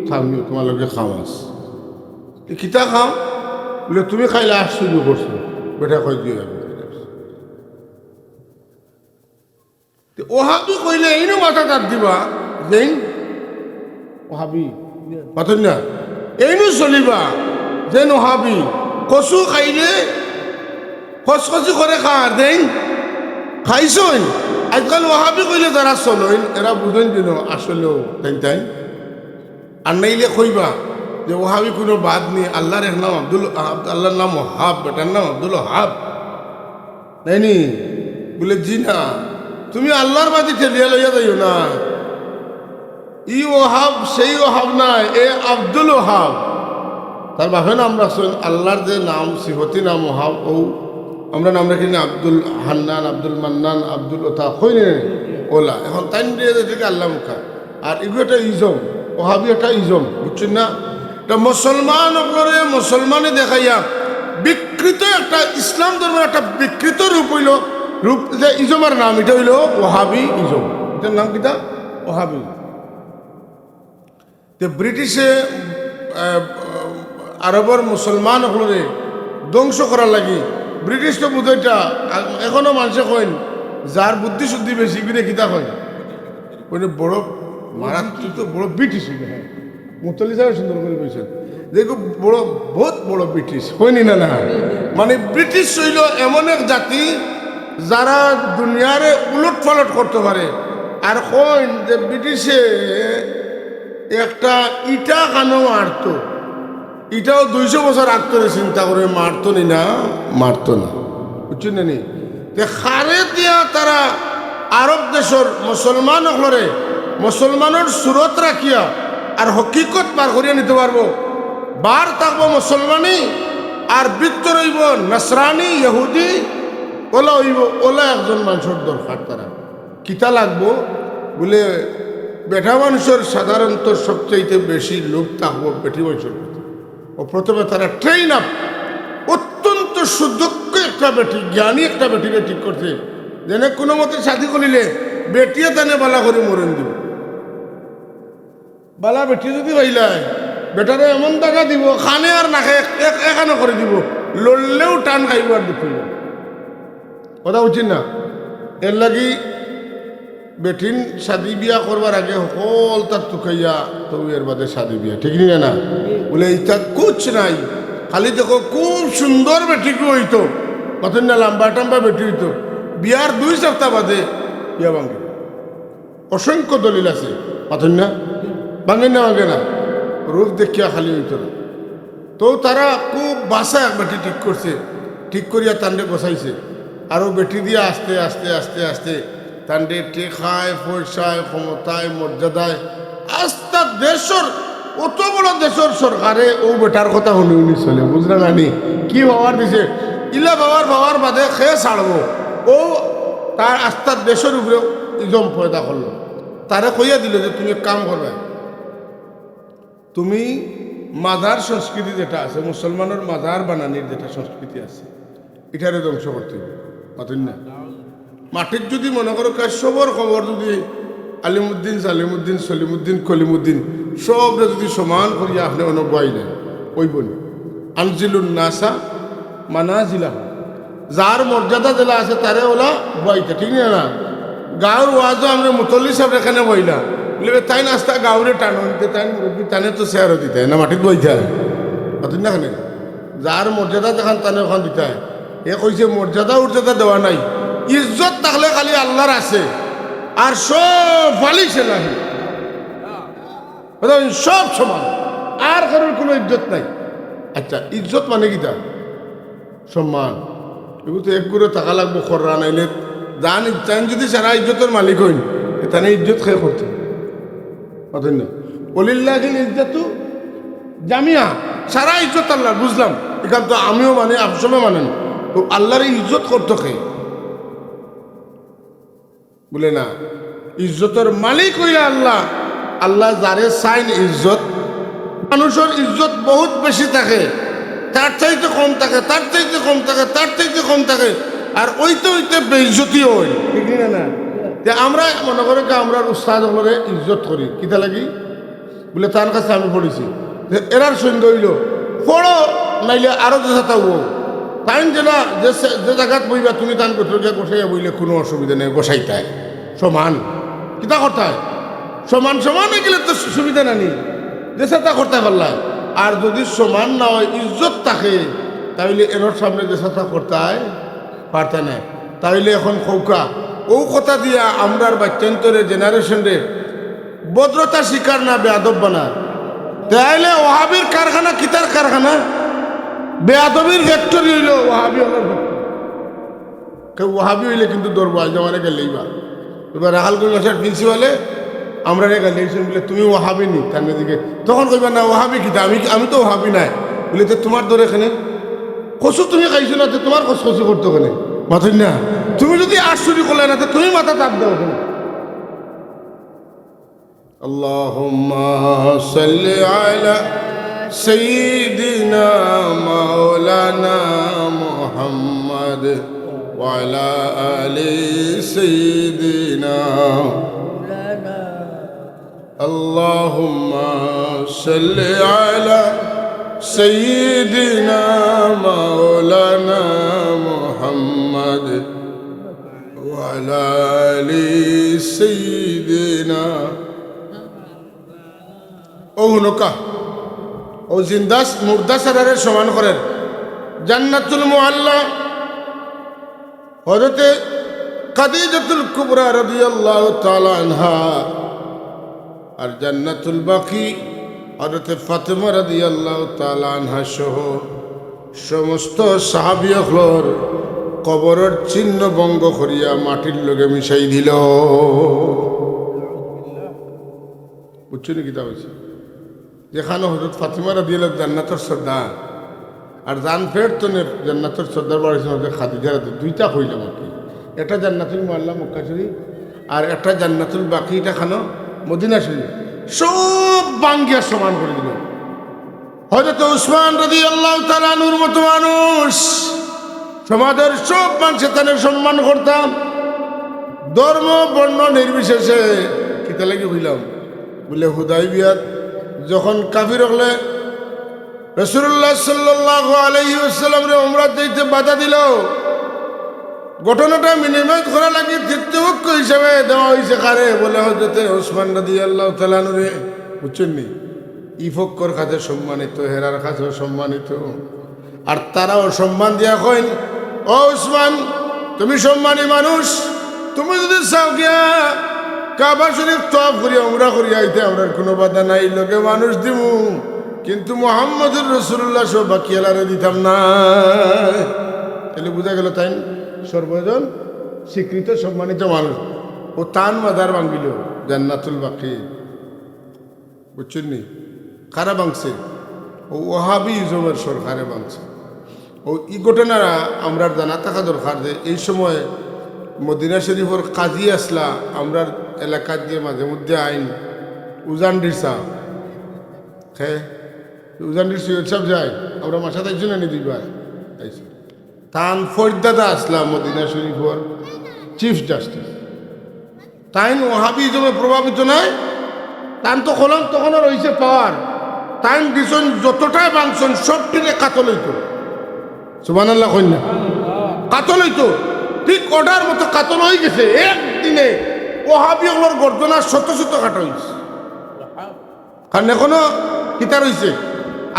থামিও তোমার লগে খাওয়াস কিতা খাও বলে তুমি খাইলে আশ চুরি করছো বেটা কই দিয়ে যাবে ওহাবি কইলে এইনো মাথা তাত দিবা যেন ওহাবি পাথর না এইনো চলিবা যেন ওহাবি কচু খাইলে খসখসি করে খার দেন খাইছইন আজকাল ওহাবি কইলে যারা চলইন এরা বুঝেন যেন আসলেও তাই তাই আর নাইলে কইবা যে ওহাবি কোনো বাদ নেই আল্লাহর এক নাম আল্লাহর নাম ওহাব বেটার নাম আব্দুল ওহাব নাইনি বলে জি না তুমি আল্লাহর বাদে ঠেলিয়া লইয়া যাইও না ই ওহাব সেই ওহাব নাই এ আব্দুল ওহাব তার বাপে নাম রাখছেন আল্লাহর যে নাম সিহতি নাম ওহাব ও আমরা নাম রাখি না আব্দুল হান্নান আব্দুল মান্নান আব্দুল ওতা হইনে ওলা এখন তাই দিয়ে থেকে আল্লাহ মুখা আর এগুলো একটা ইজম ওহাবি একটা ইজম বুঝছেন না এটা মুসলমান ওগুলোরে মুসলমানে দেখাইয়া বিকৃত একটা ইসলাম ধর্মের একটা বিকৃত রূপ হইল রূপ যে ইজমের নাম এটা হইল ওহাবি ইজম এটার নাম কিতা ওহাবি ব্রিটিশে আরবের মুসলমান হলে ধ্বংস করার লাগি ব্রিটিশ তো বুঝইটা এখনো মানুষে কইন যার বুদ্ধি শুদ্ধি বেশি বিরে কিতা কইন ওইটা বড় মারাত্মক তো বড় ব্রিটিশ মুতলি সাহেব সুন্দর করে বলছেন দেখো বড় বহুত বড় ব্রিটিশ হয়নি না না মানে ব্রিটিশ হইল এমন এক জাতি যারা দুনিয়ারে উলট পালট করতে পারে আর কইন যে ব্রিটিশে একটা ইটা কানো মারতো এটাও 200 বছর আগ করে চিন্তা করে মারতো নি না মারতো না বুঝছেন না নি খারে দিয়া তারা আরব দেশের মুসলমান হলরে মুসলমানের সুরত রাখিয়া আর হকিকত পার করিয়া নিতে পারবো বার থাকবো মুসলমানি আর ভিতর হইব নাসরানি ইহুদি ওলা হইব ওলা একজন মানুষের দরকার তারা কিতা লাগবো বলে বেটা মানুষের সাধারণত সবচাইতে বেশি লোক থাকবো বেটি বছর ও প্রথমে তারা ট্রেন আপ অত্যন্ত সুদক্ষ একটা বেটি জ্ঞানী একটা বেটিকে ঠিক করছে যেন কোনো মতে সাথী করিলে বেটিয়ে তানে বালা করে মরণ দিব বালা বেটি যদি পাইলায় বেটারে এমন টাকা দিব খানে আর নাখে এখানে করে দিব লড়লেও টান খাইব আর দুঃখ কথা উচিত না এর লাগি বেটিন শাদি বিয়া করবার আগে সকল তার টুকাইয়া তো এর বাদে শাদি বিয়া ঠিক নিয়ে না বলে এইটা কুছ নাই খালি দেখো খুব সুন্দর বেটিকে হইতো কতদিন না লম্বা টাম্বা বেটি হইতো বিয়ার 2 সপ্তাহ বাদে বিয়া ভাঙে অসংখ্য দলিল আছে কতদিন না ভাঙে না ভাঙে না রূপ দেখিয়া খালি হইতো না তো তারা খুব বাসা এক বেটি ঠিক করছে ঠিক করিয়া তান্ডে বসাইছে আরও বেটি দিয়ে আস্তে আস্তে আস্তে আস্তে তান্ডে টেকায় পয়সায় ক্ষমতায় মর্যাদায় আস্থা দেশের অত বড় দেশের সরকারে ও বেটার কথা শুনি উনি চলে বুঝলেন নানি কি ভাবার দিছে ইলা ভাবার বাদে খেয়ে ছাড়বো ও তার আস্থার দেশের উপরে ইজম পয়দা করলো তারা কইয়া দিল যে তুমি এক কাম করবে তুমি মাজার সংস্কৃতি যেটা আছে মুসলমানের মাজার বানানির যেটা সংস্কৃতি আছে এটারে ধ্বংস করতে হবে পাতেন না মাটির যদি মনে করো সবর খবর যদি আলিমুদ্দিন সালিমুদ্দিন সলিমুদ্দিন কলিমুদ্দিন সবরে যদি সমান করিয়া আপনি অনুবাই নেন ওই বলি আনজিলুন নাসা মানাজিলা যার মর্যাদা জেলা আছে তারে ওলা বইটা ঠিক না গাঁর ওয়াজও আমরা মুতল্লি সাহেব এখানে বইলা বলে তাই নাস্তা গাঁরে টানো দিতে তাই মুরব্বী টানে তো শেয়ারও দিতে হয় না মাটিত বইতে হয় পাতেন না খানে যার মর্যাদা দেখান টানে ওখান দিতে হয় এ কইছে মর্যাদা দেওয়া নাই ইজ্জত থাকলে খালি আল্লাহর আছে আর সব ফালিছে নাহি সব সমান আর কারোর কোনো ইজ্জত নাই আচ্ছা ইজ্জত মানে কিটা সম্মান এগুলো তো এক করে টাকা লাগবো খররা নাইলে জান যদি সারা ইজ্জতের মালিক হইন তাহলে ইজ্জত খেয়ে করতে পাতেন না অলিল্লাহিল ইজ্জতু জামিয়া সারা ইজ্জত আল্লাহ বুঝলাম এখান তো আমিও মানে আপসমে মানেন তো আল্লাহর ইজ্জত করতো খেয়ে বলে না ইজ্জতের মালিক হইয়া আল্লাহ আল্লাহ যারে চাইন ইজ্জত মানুষের ইজ্জত বহুত বেশি থাকে তার চাইতে কম থাকে তার চাইতে কম থাকে তার চাইতে কম থাকে আর ওইতে বেইজ্জতিও হয় ঠিক না যে আমরা মনে করি আমরা উস্তাদ হলে ইজ্জত করি কিতা লাগি বলে তার কাছে আমি পড়েছি যে এরার সন্ধ্যা হইল পড়ো নাইলে আরো যে সাথে তাই যেটা যে জায়গাত বইবা তুমি তান কোথাও বসাইয়া বইলে কোনো অসুবিধা নেই বসাইতে সমান কিতা করতে হয় সমান হয়ে গেলে তো সুবিধা নানি যে সেটা করতে পারলাম আর যদি সমান না হয় ইজ্জত থাকে তাহলে এর সামনে যে সেটা করতে হয় পারতে না তাহলে এখন খৌকা ও কথা দিয়া আমরার বাচ্চান্তরে জেনারেশনে ভদ্রতা শিকার না বেয়াদব বানা তাহলে ওহাবির কারখানা কিতার কারখানা বেয়াদবির ফ্যাক্টরি হইল ওহাবি হল কেউ ওহাবি হইলে কিন্তু দৌড়বো আজ আমার গেলেই বা এবার রাহালগঞ্জ মাসের প্রিন্সিপালে আমরা গেলেছেন বলে তুমি ওহাবি নি তার দিকে তখন কইবা না ওহাবি কিতা আমি তো ওহাবি নাই বলে তো তোমার দৌড় এখানে কচু তুমি খাইছো না তো তোমার কচু করতো ওখানে মাথুন না তুমি যদি আজ চুরি করলে না তো তুমি মাথা চাপ দাও ওখানে আল্লাহুম্মা সাল্লি আলা সাইয়্যিদিনা মাওলানা মুহাম্মদ ওয়া আলা আলি সাইয়্যিদিনা আল্লাহুম্মা সাল্লি আলা সাইয়্যিদিনা মাওলানা মুহাম্মদ ওয়া আলা আলি সাইয়্যিদিনা ও হুনকা ও জিন্দাস মুর্দা সারারের সমান করেন জান্নাতুল মুআল্লা হযরতে খাদিজাতুল কুবরা রাদিয়াল্লাহু তাআলা আনহা আর জান্নাতুল বাকি হযরতে ফাতেমা রাদিয়াল্লাহু তাআলা আনহা সহ সমস্ত সাহাবীয়গণের কবরের চিহ্ন ভঙ্গ করিয়া মাটির লগে মিশাই দিল বুঝছেন কি তা হয়েছে যেখানে হজরত ফাতিমা রাদিয়াল্লাহু জান্নাতের সর্দার আর জান ফের তো জান্নাতের সর্দার বাড়িয়েছেন হজরত খাদিজা রাদিয়াল্লাহু, দুইটা হইলাম আর কি। একটা জান্নাতুল মুআল্লা মক্কা শরীফ আর একটা জান্নাতুল বাকিটা খানো মদিনা শরীফ। সব বাঙ্গিয়া সমান করে দিল। হযরত উসমান রাদিয়াল্লাহু তাআলা আনহুর মতো মানুষ সমাজের সব মানুষের তানে সম্মান করতাম, ধর্ম বর্ণ নির্বিশেষে। কিতা লাগি হইলাম বলে হুদাইবিয়াত যখন কাফির হলে রাসূলুল্লাহ সাল্লাল্লাহু আলাইহি ওয়াসাল্লামরে উমরাত দিতে বাধা দিল, ঘটনাটা মিনিমাইজ করা লাগে তৃতীয়পক্ষ হিসেবে দেওয়া হয়েছে কারে বলে হযরত উসমান রাদিয়াল্লাহু তাআলা আনহুরে। বুঝছেন নি, ই ফক্কর কাছে সম্মানিত, হেরার কাছে সম্মানিত, আর তারাও সম্মান দিয়া কইন ও উসমান তুমি সম্মানী মানুষ, তুমি যদি চাও গিয়া কাবা শরীফ তওয়াফ করিয়া উমরা করিয়া আইতে আমরার কোনো বাধা নাই, লোকে মানুষ দিমু, কিন্তু মুহাম্মদুর রাসূলুল্লাহ সব বাকি আলারে দিতাম না। তাহলে বোঝা গেল তাই সর্বজন স্বীকৃত সম্মানিত মানুষ। ও তান মাদার ভাঙ্গিল জান্নাতুল বাকি। বুঝছেন নি, কারা ভাঙছে? ও ওহাবি ইজমের সরকারে ভাঙছে। ও ই ঘটনারা আমরা জানা থাকা দরকার যে এই সময় মদিনা শরীফের কাজী আসলা আমরার এলাকার দিয়ে মাঝে মধ্যে আইন উজানডির সাহ হ্যাঁ উজানডির সৈয়দ সাহেব যায়, আমরা মাসা তাই জন্য নি দুইবার আইসি। তান ফরিদাদা আসলাম মদিনা শরীফের চিফ জাস্টিস, তাইন ওহাবি ইজমে প্রভাবিত নয়, তান তো হলাম তখনও রয়েছে পাওয়ার, তাইন দিছন যতটাই বাংশন সব টিনে কাতল হইতো। সুবহানাল্লাহ কন্যা কাতল হইতো, ঠিক অর্ডার মতো কাতল হয়ে গেছে। একদিনে ওহাবি ওগুলোর গর্জনা শত শত কাটা হয়েছে, কারণ এখনো কিতা রয়েছে,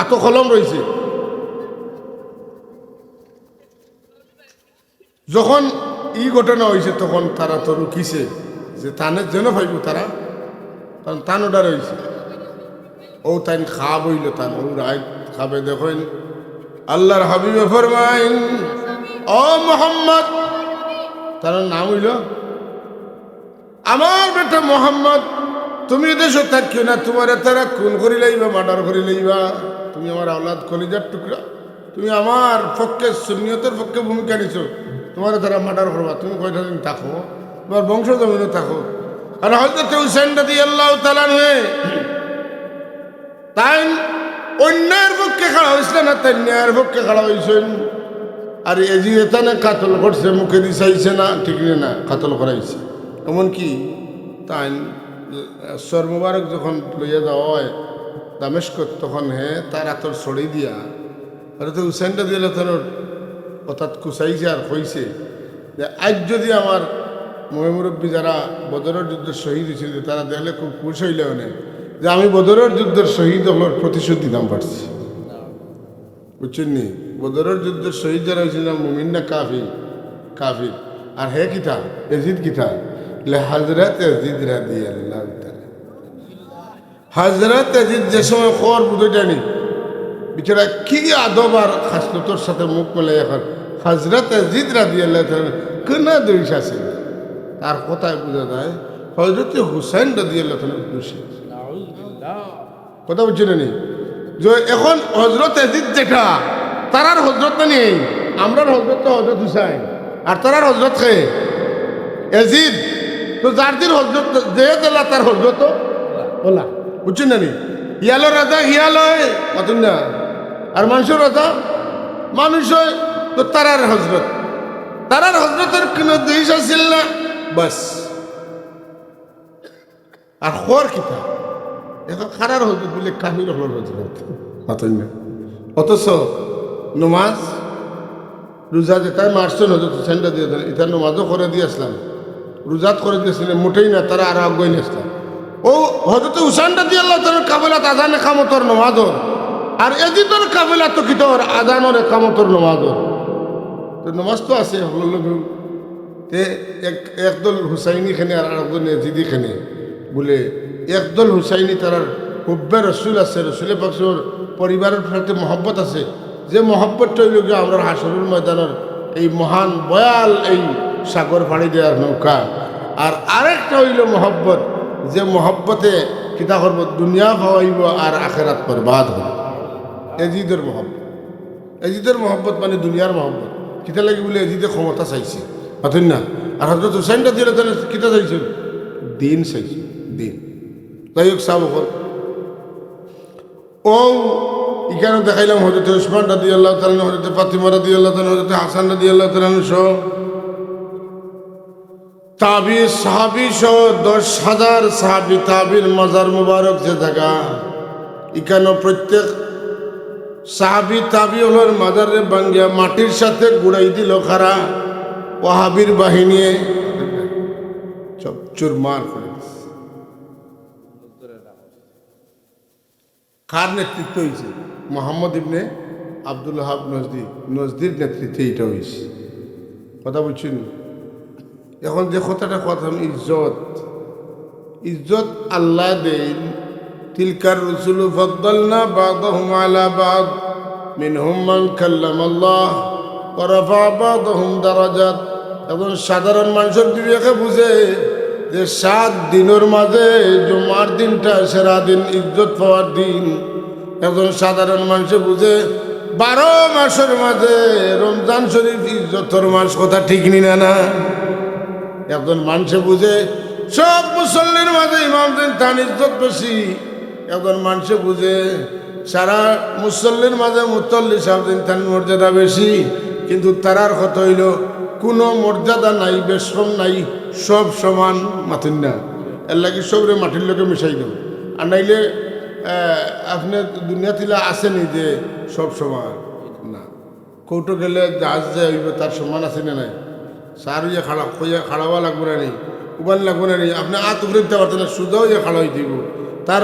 আত কলম রয়েছে। যখন ই ঘটনা হয়েছে তখন তারা তো রুকিছে যে তানের যেন ভাইব তারা, কারণ তান অর্ডার হয়েছে। ও তাই খাব হইল, তান ও রায় খাবে দেখেন আল্লাহর হাবিবে ফরমাইন ও মোহাম্মদ, তার নাম হইল আমার বেটা মোহাম্মদ, তুমি দেশে থাকিও না, তোমার তারা খুন করি লাইবা, মার্ডার করি লাইবা, তুমি আমার আওলাদ কলিজার টুকরা, তুমি আমার পক্ষে সুন্নিয়তের পক্ষে ভূমিকা নিছো, তোমার তারা মার্ডার করবা, তুমি কয়টা দিন থাকো, তোমার বংশ জমিনে থাকো। আর হযরত হুসাইন রাদিয়াল্লাহু তাআলা আনহু তাই অন্যায়ের পক্ষে খাড়া হয়েছিল না, তাই ন্যায়ের পক্ষে খাড়া হয়েছেন। আর এজিদ এখানে কাতল করছে, মুখে দিয়ে চাইছে না, ঠিক না, কাতল করাইছে। এমনকি তাই সর মুবারক যখন লইয়া যাওয়া হয় দামেস্ক, তখন তার আতর ছড়ি দিয়া আর তো হুসাইনটা দিয়ে অর্থাৎ কুচাইছে আর কইছে যে আজ যদি আমার মুরব্বী যারা বদরের যুদ্ধের শহীদ হয়েছিল তারা দেখলে খুব খুশ হইলে না যে আমি বদরের যুদ্ধের শহীদ হলোর প্রতিশোধ দিতাম পারছি। বুঝছেন নি, বদরের যুদ্ধের শহীদ যারা হয়েছিল মুমিন না কাফির, কাফির। আর হে কিতা এজিদ কিতা হযরত এজিদ রাদিয়াল্লাহু তাআলা, হযরত এজিদ যে সময় খবর বুঝাইনি বিচারা কি আদব আর খাসলতর সাথে মুখ মেলে এখন হযরত এজিদ রাদিয়াল্লাহু তাআলা কোনা দোষ আছে, তার কথায় বোঝা যায় হযরত হুসাইন রাদিয়াল্লাহু তাআলা দোষী। কথা বুঝছেন নি, যে এখন হযরত এজিদ যেটা তারার হযরত নেই, আমরার হযরত তো হযরত হুসাইন আর তারার হযরত কে এজিদ। তো যার দিন হযরত যে দিলা তার হযরত ওলা। বুঝছেন নি, ইয়ালো রাজা ইয়ালো কতন না, আর মানুষের রাজা মানুষ হয়, তো তারার হযরত, তারার হযরতের কোনো দেশ আছিল না বাস। আর খোর কিতা এখন খারার হযরত বলে কাহির হল হযরত কতন না। অথচ নমাজ রোজা যেটাই মারছেন হযরত হুসাইনটা দিয়ে দেন, এটা নমাজও করে দিয়ে আসলাম, রোজাত করে দিয়েছিলেন মোটেই না, তারা আর আগ্রহী আসলাম। ও হযরত হুসাইনটা দিয়ে আল্লাহ তার কাবেলাত আজান একামতর নমাজর, আর এজিদর কাবেলা তো কিতর আজানর একামতর নমাজর। তো নমাজ তো আছে হল তে একদল হুসাইনি খেনে আর একদল এজিদি খেনে বলে একদল হুসাইনি তার হুব্বে রসুল আছে, রসুল পাকর পরিবারের প্রতি মহব্বত আছে, যে মহব্বতটা হইল গিয়ে আমরা হাসরুল ময়দানের এই মহান বয়াল এই সাগর পাড়ি দেওয়ার নৌকা। আর আরেকটা হইল মহব্বত, যে মহব্বতে কিতা করব দুনিয়া খাওয়াইব আর আখেরাত বরবাদ হবে। এজিদের মহব্বত, এজিদের মহব্বত মানে দুনিয়ার মহব্বত। কিতা লাগে বলে এজিদে ক্ষমতা চাইছে পাতেন না। আর হজরত হুসাইন রাদিয়াল্লাহু তাআলা কিতা চাইছেন? দিন চাইছে, দিন। যাই হোক সাব ও এখানে দেখাইলাম হজরত উসমান রাদিয়াল্লাহু তাআলা, হজরত ফাতিমা রাদিয়াল্লাহু তাআলা, হজরত হাসান রাদিয়াল্লাহু তাআলা সহ তাবি সাহাবি সহ 10,000 সাহাবি তাবির মাজার মুবারক যে জায়গা, এখানে প্রত্যেক সাহাবি তাবি হলোর মাজারের বাঙ্গিয়া মাটির সাথে গুড়াই দিল খারা ওয়াহাবির বাহিনী সব চুরমার করে দিচ্ছে। কার নেতৃত্ব হয়েছে? মোহাম্মদ ইবনে আব্দুল ওয়াহাব নজদির নেতৃত্বে এটা হয়েছে। কথা বুঝছেন? এখন যে কথাটা কথা ইজ্জত, ইজ্জত আল্লাহ দেন। তিলকার রসুল ফাদ্দালনা বা'দাহুম আলা বা'দ মিনহুম মান কাল্লামাল্লাহ ওয়া রাফা বা'দাহুম দারাজাত। এখন সাধারণ মানুষের বিবেকে বুঝে যে 7 দিনের মাঝে জুমার দিনটা সেরা দিন, ইজ্জত পাওয়ার দিন। এখন সাধারণ মানুষে বুঝে 12 মাসের মাঝে রমজান শরীফ ইজ্জতর মাস। কথা ঠিক নি না? একজন মানুষে বুঝে সব মুসল্লির মাঝে ইমাম দিন তার ইজ্জত বেশি। একজন মানুষে বুঝে সারা মুসল্লির মাঝে মুতল্লি সাহেব দিন তার মর্যাদা বেশি। কিন্তু তারার কথা হইল কোনো মর্যাদা নাই, বেশম নাই, সব সমান। মাতিন না, এর লাগে সবরে মাটির লোকে মিশাই দেব। আর নাইলে আপনি দুনিয়া তিলা আসেনি যে সব সমান না। কৌটো গেলে জাহাজ যে হইব তার সমান আছে না নাই? সার ইয়ে খাড়াওয়া লাগবে না নেই, উবাল লাগবে না নেই। আপনি আত উগরে দিতে পারতেন না, সুদাও ইয়ে খাড়া হয়ে দিব। তার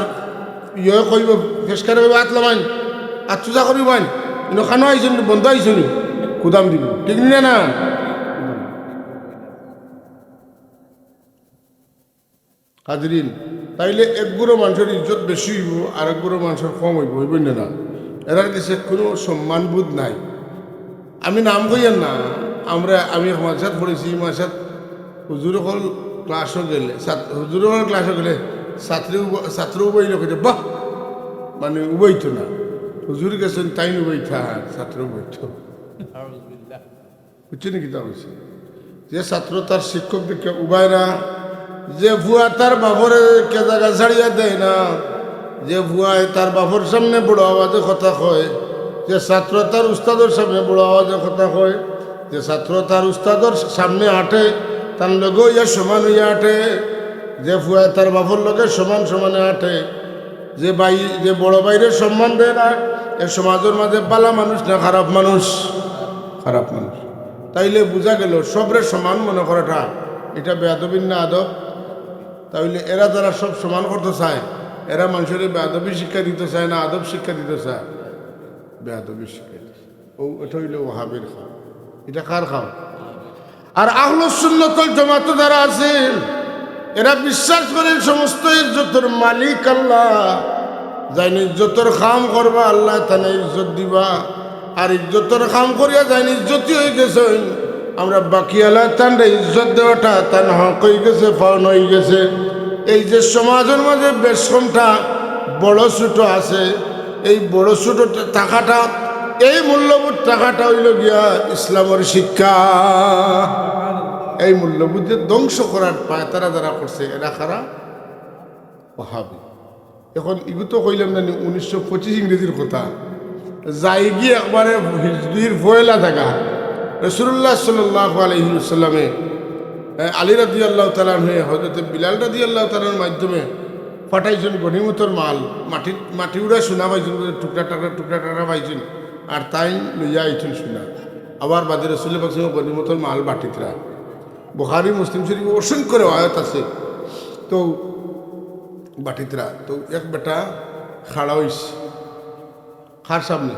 ইয়ে কইব ফেসকারে আত লামাইন, আত চুজা করিবাইন, কিন্তু খানো আইসুন বন্ধ আইসুন কুদাম দিব। ঠিক না না? হাজরিন, তাইলে একগুলো মানুষের ইজ্জত বেশি হইব আর একগুলো মানুষের কম হইব, হইব না? এরার কাছে কোনো সম্মানবোধ নাই। আমি নাম কইয়ার না, আমি মাসাদ পড়েছি, মাসাদ হুজুর হল ক্লাসও গেলে, হুজুর হল ক্লাসও গেলে ছাত্র উবাইল কেটে বাহ, মানে উবাইতো না। হুজুর গেছেন তাই উবাইথা, ছাত্র উবাইত। বুঝছি নাকি? তা হয়েছে যে ছাত্র তার শিক্ষক দেখে উবায় না, যে ভুয়া তার বাপরে কে জায়গা ছাড়িয়া দেয় না, যে ভুয়ায় তার বাপর সামনে বড় আওয়াজে কথা কয়, যে ছাত্র তার উস্তাদের সামনে বড় আওয়াজে কথা কয়, যে ছাত্র তার উস্তাদর সামনে আটে তার লগে ইয়া সমান হইয়া আটে, যে ভুয়ায় তার বাপর লগে সমান সমানে আটে, যে বড় বাইরে সম্মান দেয় না, এ সমাজের মাঝে বালা মানুষ না খারাপ মানুষ? খারাপ মানুষ। তাইলে বোঝা গেল সবরে সমান মনে করাটা এটা বেয়াদবির না আদব? তাইলে এরা যারা সব সমান করতে চায়, এরা মানুষের বেয়াদবি শিক্ষা দিতে চায় না আদব শিক্ষা দিতে চায়? বেয়াদবি শিক্ষা দিতে। এটা হইলে ওয়াহাবের খাম। এটা কার খাম? আর আহলুস সুন্নাত ওয়াল জামাত যারা আছেন, এরা বিশ্বাস করেন সমস্ত ইজ্জতের মালিক আল্লাহ। যাইনি ইজ্জতের খাম করবা আল্লাহ তানে ইজ্জত দিবা। আর ইজ্জতের খাম করিয়া যাইনি ইজ্জতি হয়ে গেছেন, আমরা বাকি আল্লাহ তানরে ইজ্জত দেওয়াটা তান হক হয়ে গেছে, ফাউন হয়ে গেছে। এই যে সমাজের মাঝে বেশমটা বড় ছোট আছে, এই বড় ছোট টাকাটা, এই মূল্যবোধ টাকাটা হইল গিয়া ইসলামের শিক্ষা। এই মূল্যবোধের ধ্বংস করার পায় তারা যারা করছে, এরা খারা ওয়াহাবি। এখন ইগু তো কইলাম না 1925 ইংরেজির কথা, যাই গিয়ে একবারে হিজরির পয়লা জায়গা রাসূলুল্লাহ সাল্লাল্লাহু আলাইহি ওয়াসাল্লামে আলী রাদিয়াল্লাহু তাআলা হয়ে হযরত বিলাল রাদিয়াল্লাহু তাআলার মাধ্যমে ফাটাইছেন গনিমতের মাল, মাটি উড়া সোনা পাইছেন, টুকরা টাকরা পাইছেন, আর তাই লইয়া আইছেন সোনা। আবার বাদে রাসূল পাক গনিমতের মাল বাটিতরা। বুখারী মুসলিম শরীফ অসংখ্য আয়াত আছে। তো বাটিতরা তো এক বেটা খাড়া হইছে খার সামনে,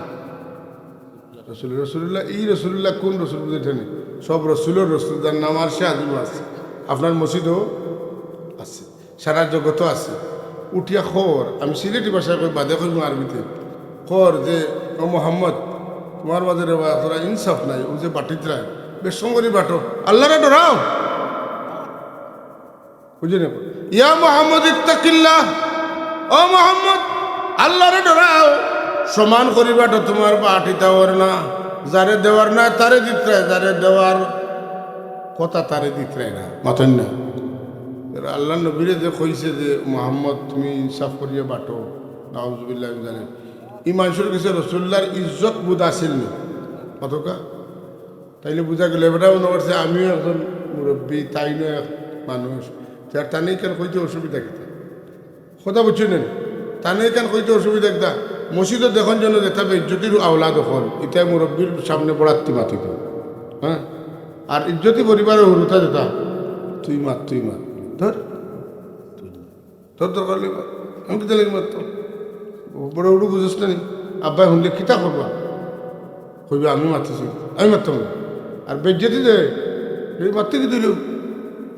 রসুল্লাহ। এই রসুল্লাহ কোন রসুল বুঝেছেন? সব রসুলের রসুল, যার নাম আর সে আজিবও আছে, আপনার মসজিদও আছে, সারা জগতও আছে। উঠিয়া খর, আমি সিলেটি ভাষায় কই, বাদে কইব আরবিতে, খর যে ও মোহাম্মদ, তোমার মাঝে তোরা ইনসাফ নাই, ও যে বাটিতরা বেশ সঙ্গরি বাটো, আল্লাহরে ডরাও। বুঝে নেব, ইয়া মোহাম্মদ ইত্তাকিল্লাহ, ও মোহাম্মদ আল্লাহরে ডরাও, সমান করিবাটা তোমার বাটি দেওয়ার না, যারে দেওয়ার না তারে দিতে, যারে দেওয়ার কথা তারে দিতে না, মাথেন না। আল্লাহ নবীরে যে কইছে যে মোহাম্মদ তুমি ইনসাফ করিয়া বাটো, নাউজুবিল্লাহ জানে, ই মানুষের কাছে রসুল্লাহর ইজ্জত বোধ আসিল না কতকা। তাইলে বোঝা গেল এবারও মনে করছে আমিও একজন মুরব্বী, তাই নয় এক মানুষ, যার টানে কেন কইতে অসুবিধা কিতা কথা বুঝছেন, টানে কেন কইতে অসুবিধা কিতা। মসজিদে দেখুন যেন যেটা ইজ্জতির আওলা দখল, এটা মুরব্বীর সামনে পড়াত্তি মাতিত, হ্যাঁ। আর ইজ্জতি পরিবারের হরুতা যেটা তুই মাত ধর তোর দরকার লাগবে, আমি কিতা লাগি মারত, বড় বড় বুঝিস না নি, আব্বাই শুনলে কিতা করবা, কইবে আমি মাতিছি, আমি মারতাম না। আর বেজ্জতি যে মাতি কি দিল,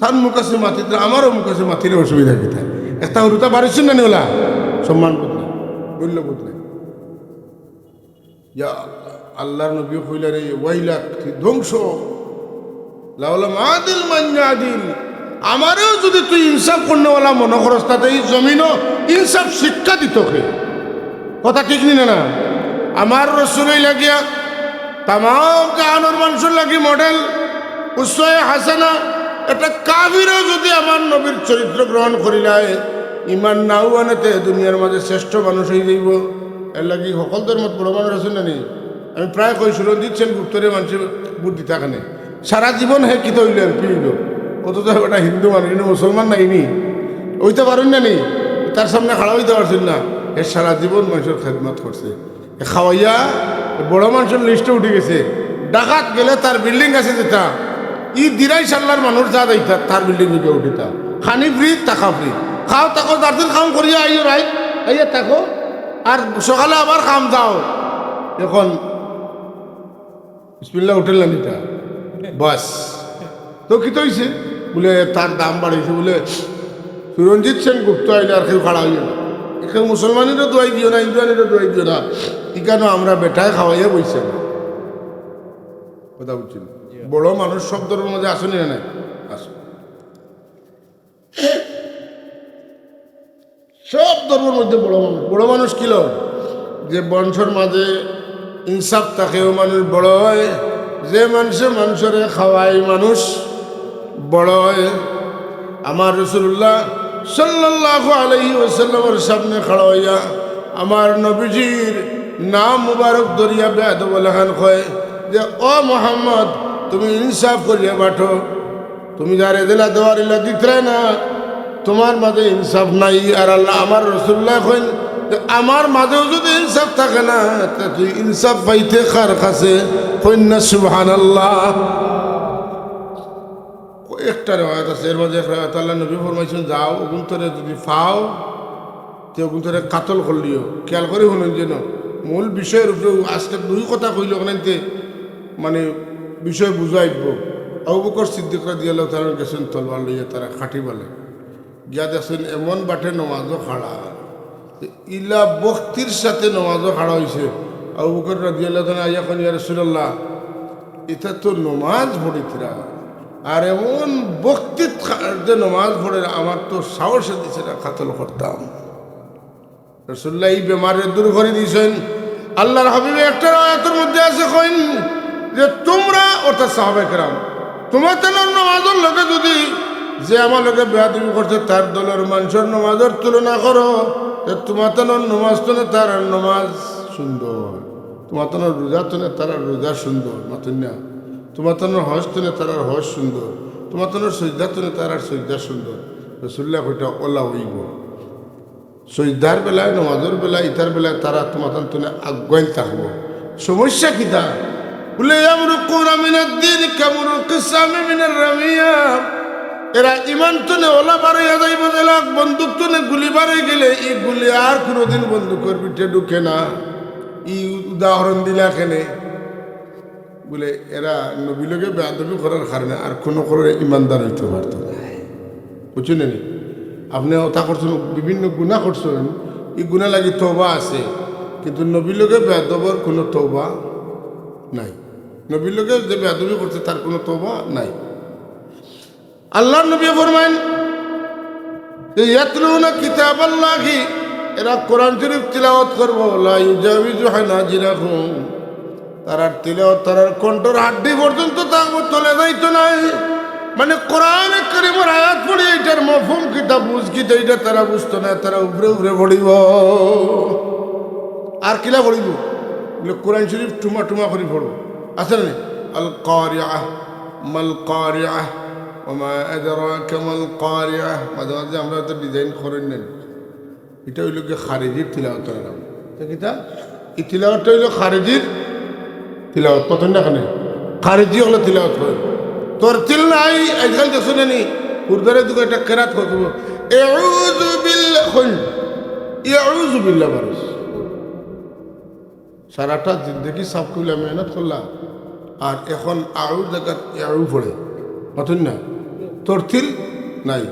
তার মুখ আছে মাতিতে, আমারও মুখ আছে মাতিলে অসুবিধা কিতা। একটা হরুতা বাড়িছেন না নিওলা, সম্মান বোধ নাই, মূল্যবোধ নাই। আল্লাহর নবী কইলা রে ওয়াইলাক, ধ্বংস, লাউলা মাদিল মান্নাদিল, আমারও যদি তুই ইনসাফ করনেওয়ালা মনে করস, তাতে এই জমিনও ইনসাফ শিক্ষা দিত কে, কথা ঠিক নি না। আমার রসুলই লাগিয়া তাম জাহানোর মানুষের লাগি মডেল উসওয়ায়ে হাসানা। একটা কাফিরও যদি আমার নবীর চরিত্র গ্রহণ করিলায়, ইমান নাও আনেতে দুনিয়ার মাঝে শ্রেষ্ঠ মানুষ হয়ে যাইব। এর লাগি সকল ধর্মত বড় মানুষ আছে না নি। আমি প্রায় কইছিল দিচ্ছেন গুপ্তরে মানুষের বুদ্ধি থাকানে, সারা জীবন হে কি তৈল এমপি হইল, অথচ ওটা হিন্দু মানুষ, কিন্তু মুসলমান নাইনি, ওইতে পারেন না নি, তার সামনে খাড়া হইতে পারছেন না। এর সারা জীবন মানুষের খেদমত করছে, খাওয়াইয়া বড় মানুষের লিস্টে উঠে গেছে। ডাকাত গেলে তার বিল্ডিং আছে যেটা, ই দিরাই সাল্লার মানুষ যা দেয়তা তার বিল্ডিং দিকে উঠিতা, খানি ফ্রি টাকা ফ্রি, খাও তাকো দার্দিন কাম করিয়া আইও রাই আইয়া থাকো, আর সকালে আবার কাম যাও। এখন বিসমিল্লাহ উঠেল না নিতা বাস, তো কি তো হয়েছে বলে তার দাম বাড়িয়েছে বলে সুরঞ্জিত সেন গুপ্ত আইলে আর কেউ খাড়া হইল না। এখানে মুসলমানেরও দোয়াই দিও না, ইন্দ্রানেরও দোয়াই দিও না, এখানে আমরা বেটায় খাওয়াইয়া বইছে না, কথা বুঝছি। বড় মানুষ সব ধর্মের মধ্যে আসেনি না নাই, আসো সব ধর্মের মধ্যে বড় মানুষ কিল, যে বংশের মাঝে ইনসাফ থাকেও মানুষ বড় হয়, যে মানুষের খাওয়াই মানুষ বড় হয়। আমার রাসূলুল্লাহ সাল্লাল্লাহু আলাইহি ওয়াসাল্লামের সামনে খাড়া হইয়া আমার নবীজির নাম মুবারক দরিয়া বেদ বলেখান কয় যে ও মোহাম্মদ তুমি ইনসাফ করিয়া বাঠো, তুমি যারে দিলা দেওয়ার ইলা দিতে না, তোমার মাঝে ইনসাফ নাই। আর আল্লাহ আমার রাসূলুল্লাহ কইন যে আমার মাঝেও যদি ইনসাফ থাকে না, তুই ইনসাফ পাইতে কার কাছে, কইন না সুবহানাল্লাহ। একটা রেওয়ায়ত আছে, এর মাঝে এক রেওয়ায়ত আল্লাহ নবী ফরমাইছেন যাও ওগুন্তরে যদি ফাও তে ওগুন্তরে কাতল করলিও। খেয়াল করে শুনুন যেন মূল বিষয়ের উপরে আজকে দুই কথা কইল ওখানে, মানে বিষয় বুঝাইব। আবু বকর সিদ্দিক রাদিয়াল্লাহু তাআলা গেছেন তলবার লইয়া, তারা খাটি বলে গিয়া দেখছেন এমন বাটে নমাজও খাড়া, ইলা বক্তির সাথে নমাজও খাড়া হয়েছে। আবু বকর রাদিয়াল্লাহু তাআলা আইয়া কন ইয়া রাসূলুল্লাহ এটা তো নমাজ পড়িতরা, আর এমন বক্তির যে নমাজ পড়ে আমার তো সাহসে দিছে না, কাতল করতাম। রাসূলুল্লাহ এই বেমারের দূর করে দিয়েছেন। আল্লাহর হাবিবে একটা আয়াতের মধ্যে আছে কইন যে তোমরা অর্থাৎ সাহাবায়ে কেরাম তোমাদের নামাজের লোকে যদি যে আমার লোকে বেয়াদবি করছে তার দলের মানুষের নামাজের তুলনা করো, তোমার নমাজ তো না তার নমাজ সুন্দর, তোমার রোজা তো না তার রোজা সুন্দর, মাতুন না তোমার হজ তো না তার হজ সুন্দর, তোমার সজ্জা তো না তার সজ্জা সুন্দর। রাসূলুল্লাহ কইটা ওলা হইব সজদার বেলায় নমাজের বেলায় ইতার বেলায় তারা তোমার তুলে আগুয়াইল থাকবো। সমস্যা কি তা বলে ইয়ামরুকুনা মিনাদ-দ্বীন কামরুকিস সামি মিনার রামিয়া, এরা ইমান তুলে ওলা বাড়াইয়া যাইব, জেলাক বন্দুক তুলে গুলি বাড়াই গেলে এই গুলি আর কোনোদিন বন্দুকের পিঠে ঢুকে না। ই উদাহরণ দিলা কেনে বলে এরা নবীলোকে বেয়াদবি করার কারণে আর কোনো করে ইমানদার হইতে পারত না, বুঝছেন? আপনি ওটা করছেন, বিভিন্ন গুণা করছেন, এই গুণা লাগি তওবা আছে, কিন্তু নবীর লোকে বেয়াদবর কোনো তওবা নাই। নবীর লোকে যে বেয়াদবি করছে তার কোনো তওবা নাই। আল্লাহর নবী ফরমায়েন ইয়াতলুনা কিতাবাল্লাহি এরা কোরআন শরীফ তিলাওয়াত করবো লা ইউজাবিজু হানাজিরাহুম, তারার তিলাওয়াত তারার কণ্ঠর হাড্ডি পর্যন্ত তাঙ্গ চলে যাইতো নাই। মানে কোরআন কারীমের আয়াত পড়ে এটার মফহুম কিতা বুঝ কিতা এটা তারা বুঝতো না, তারা উপরে উপরে পড়িব আর কিলা পড়িব কোরআন শরীফ টুমা টুমা করে পড়ব। আছে না আল কারিআহ মাল কারিআহ ওমা আদরাকা মাল কারিআহ। মাঝে মাঝে আমরা তো ডিজাইন করেন নেন, এটা হইল কি খারিজির তিলাওয়াতের নাম। কিতা এই তিলাওয়াতটা হইল খারিজির তিলাওয়াত। কত না কেন খারিজি হলো তিলাওয়াত করে তোর তিল নাই। আজকাল দেখছো না নি উর্দুরে দুটো একটা কেরাত করব এউযু বিল্লাহ এউযু বিল্লাহ বারস সারাটা জিন্দগি সব কুলা মেহনত করলাম আর এখন আউর জায়গাত এউ পড়ে কতন না। তোর তিল নাই,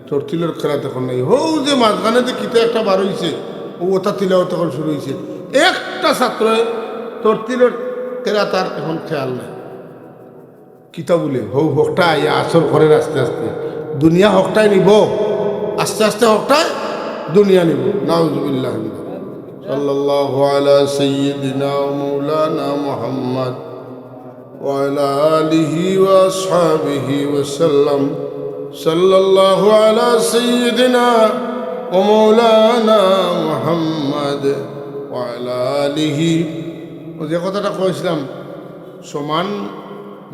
তোর তিলের কেরাত এখন নাই। হৌ যে মাঝখানে যে কিতা একটা বার হইছে ও ওটা তিলাওয়াত এখন শুরু হয়েছে। একটা ছাত্র তোর তিলের কেরাত আর এখন খেয়াল নাই। কিতা বলে হৌ হকটা ইয়া আসর করে আস্তে আস্তে দুনিয়া হকটাই নিব, আস্তে আস্তে হকটাই দুনিয়া নিব। নাউজুবিল্লাহ। সাল্লাল্লাহু আলা সাইয়্যিদিনা ওয়া মাওলানা মুহাম্মদ ওয়া আলা আলিহি ওয়া আসহাবিহি ওয়া সাল্লাম। সাল্লাল্লাহু আলা সাইয়্যিদিনা ওয়া মাওলানা মুহাম্মদ ওয়া আলা আলিহি। ও যে কথাটা কইছিলাম সমান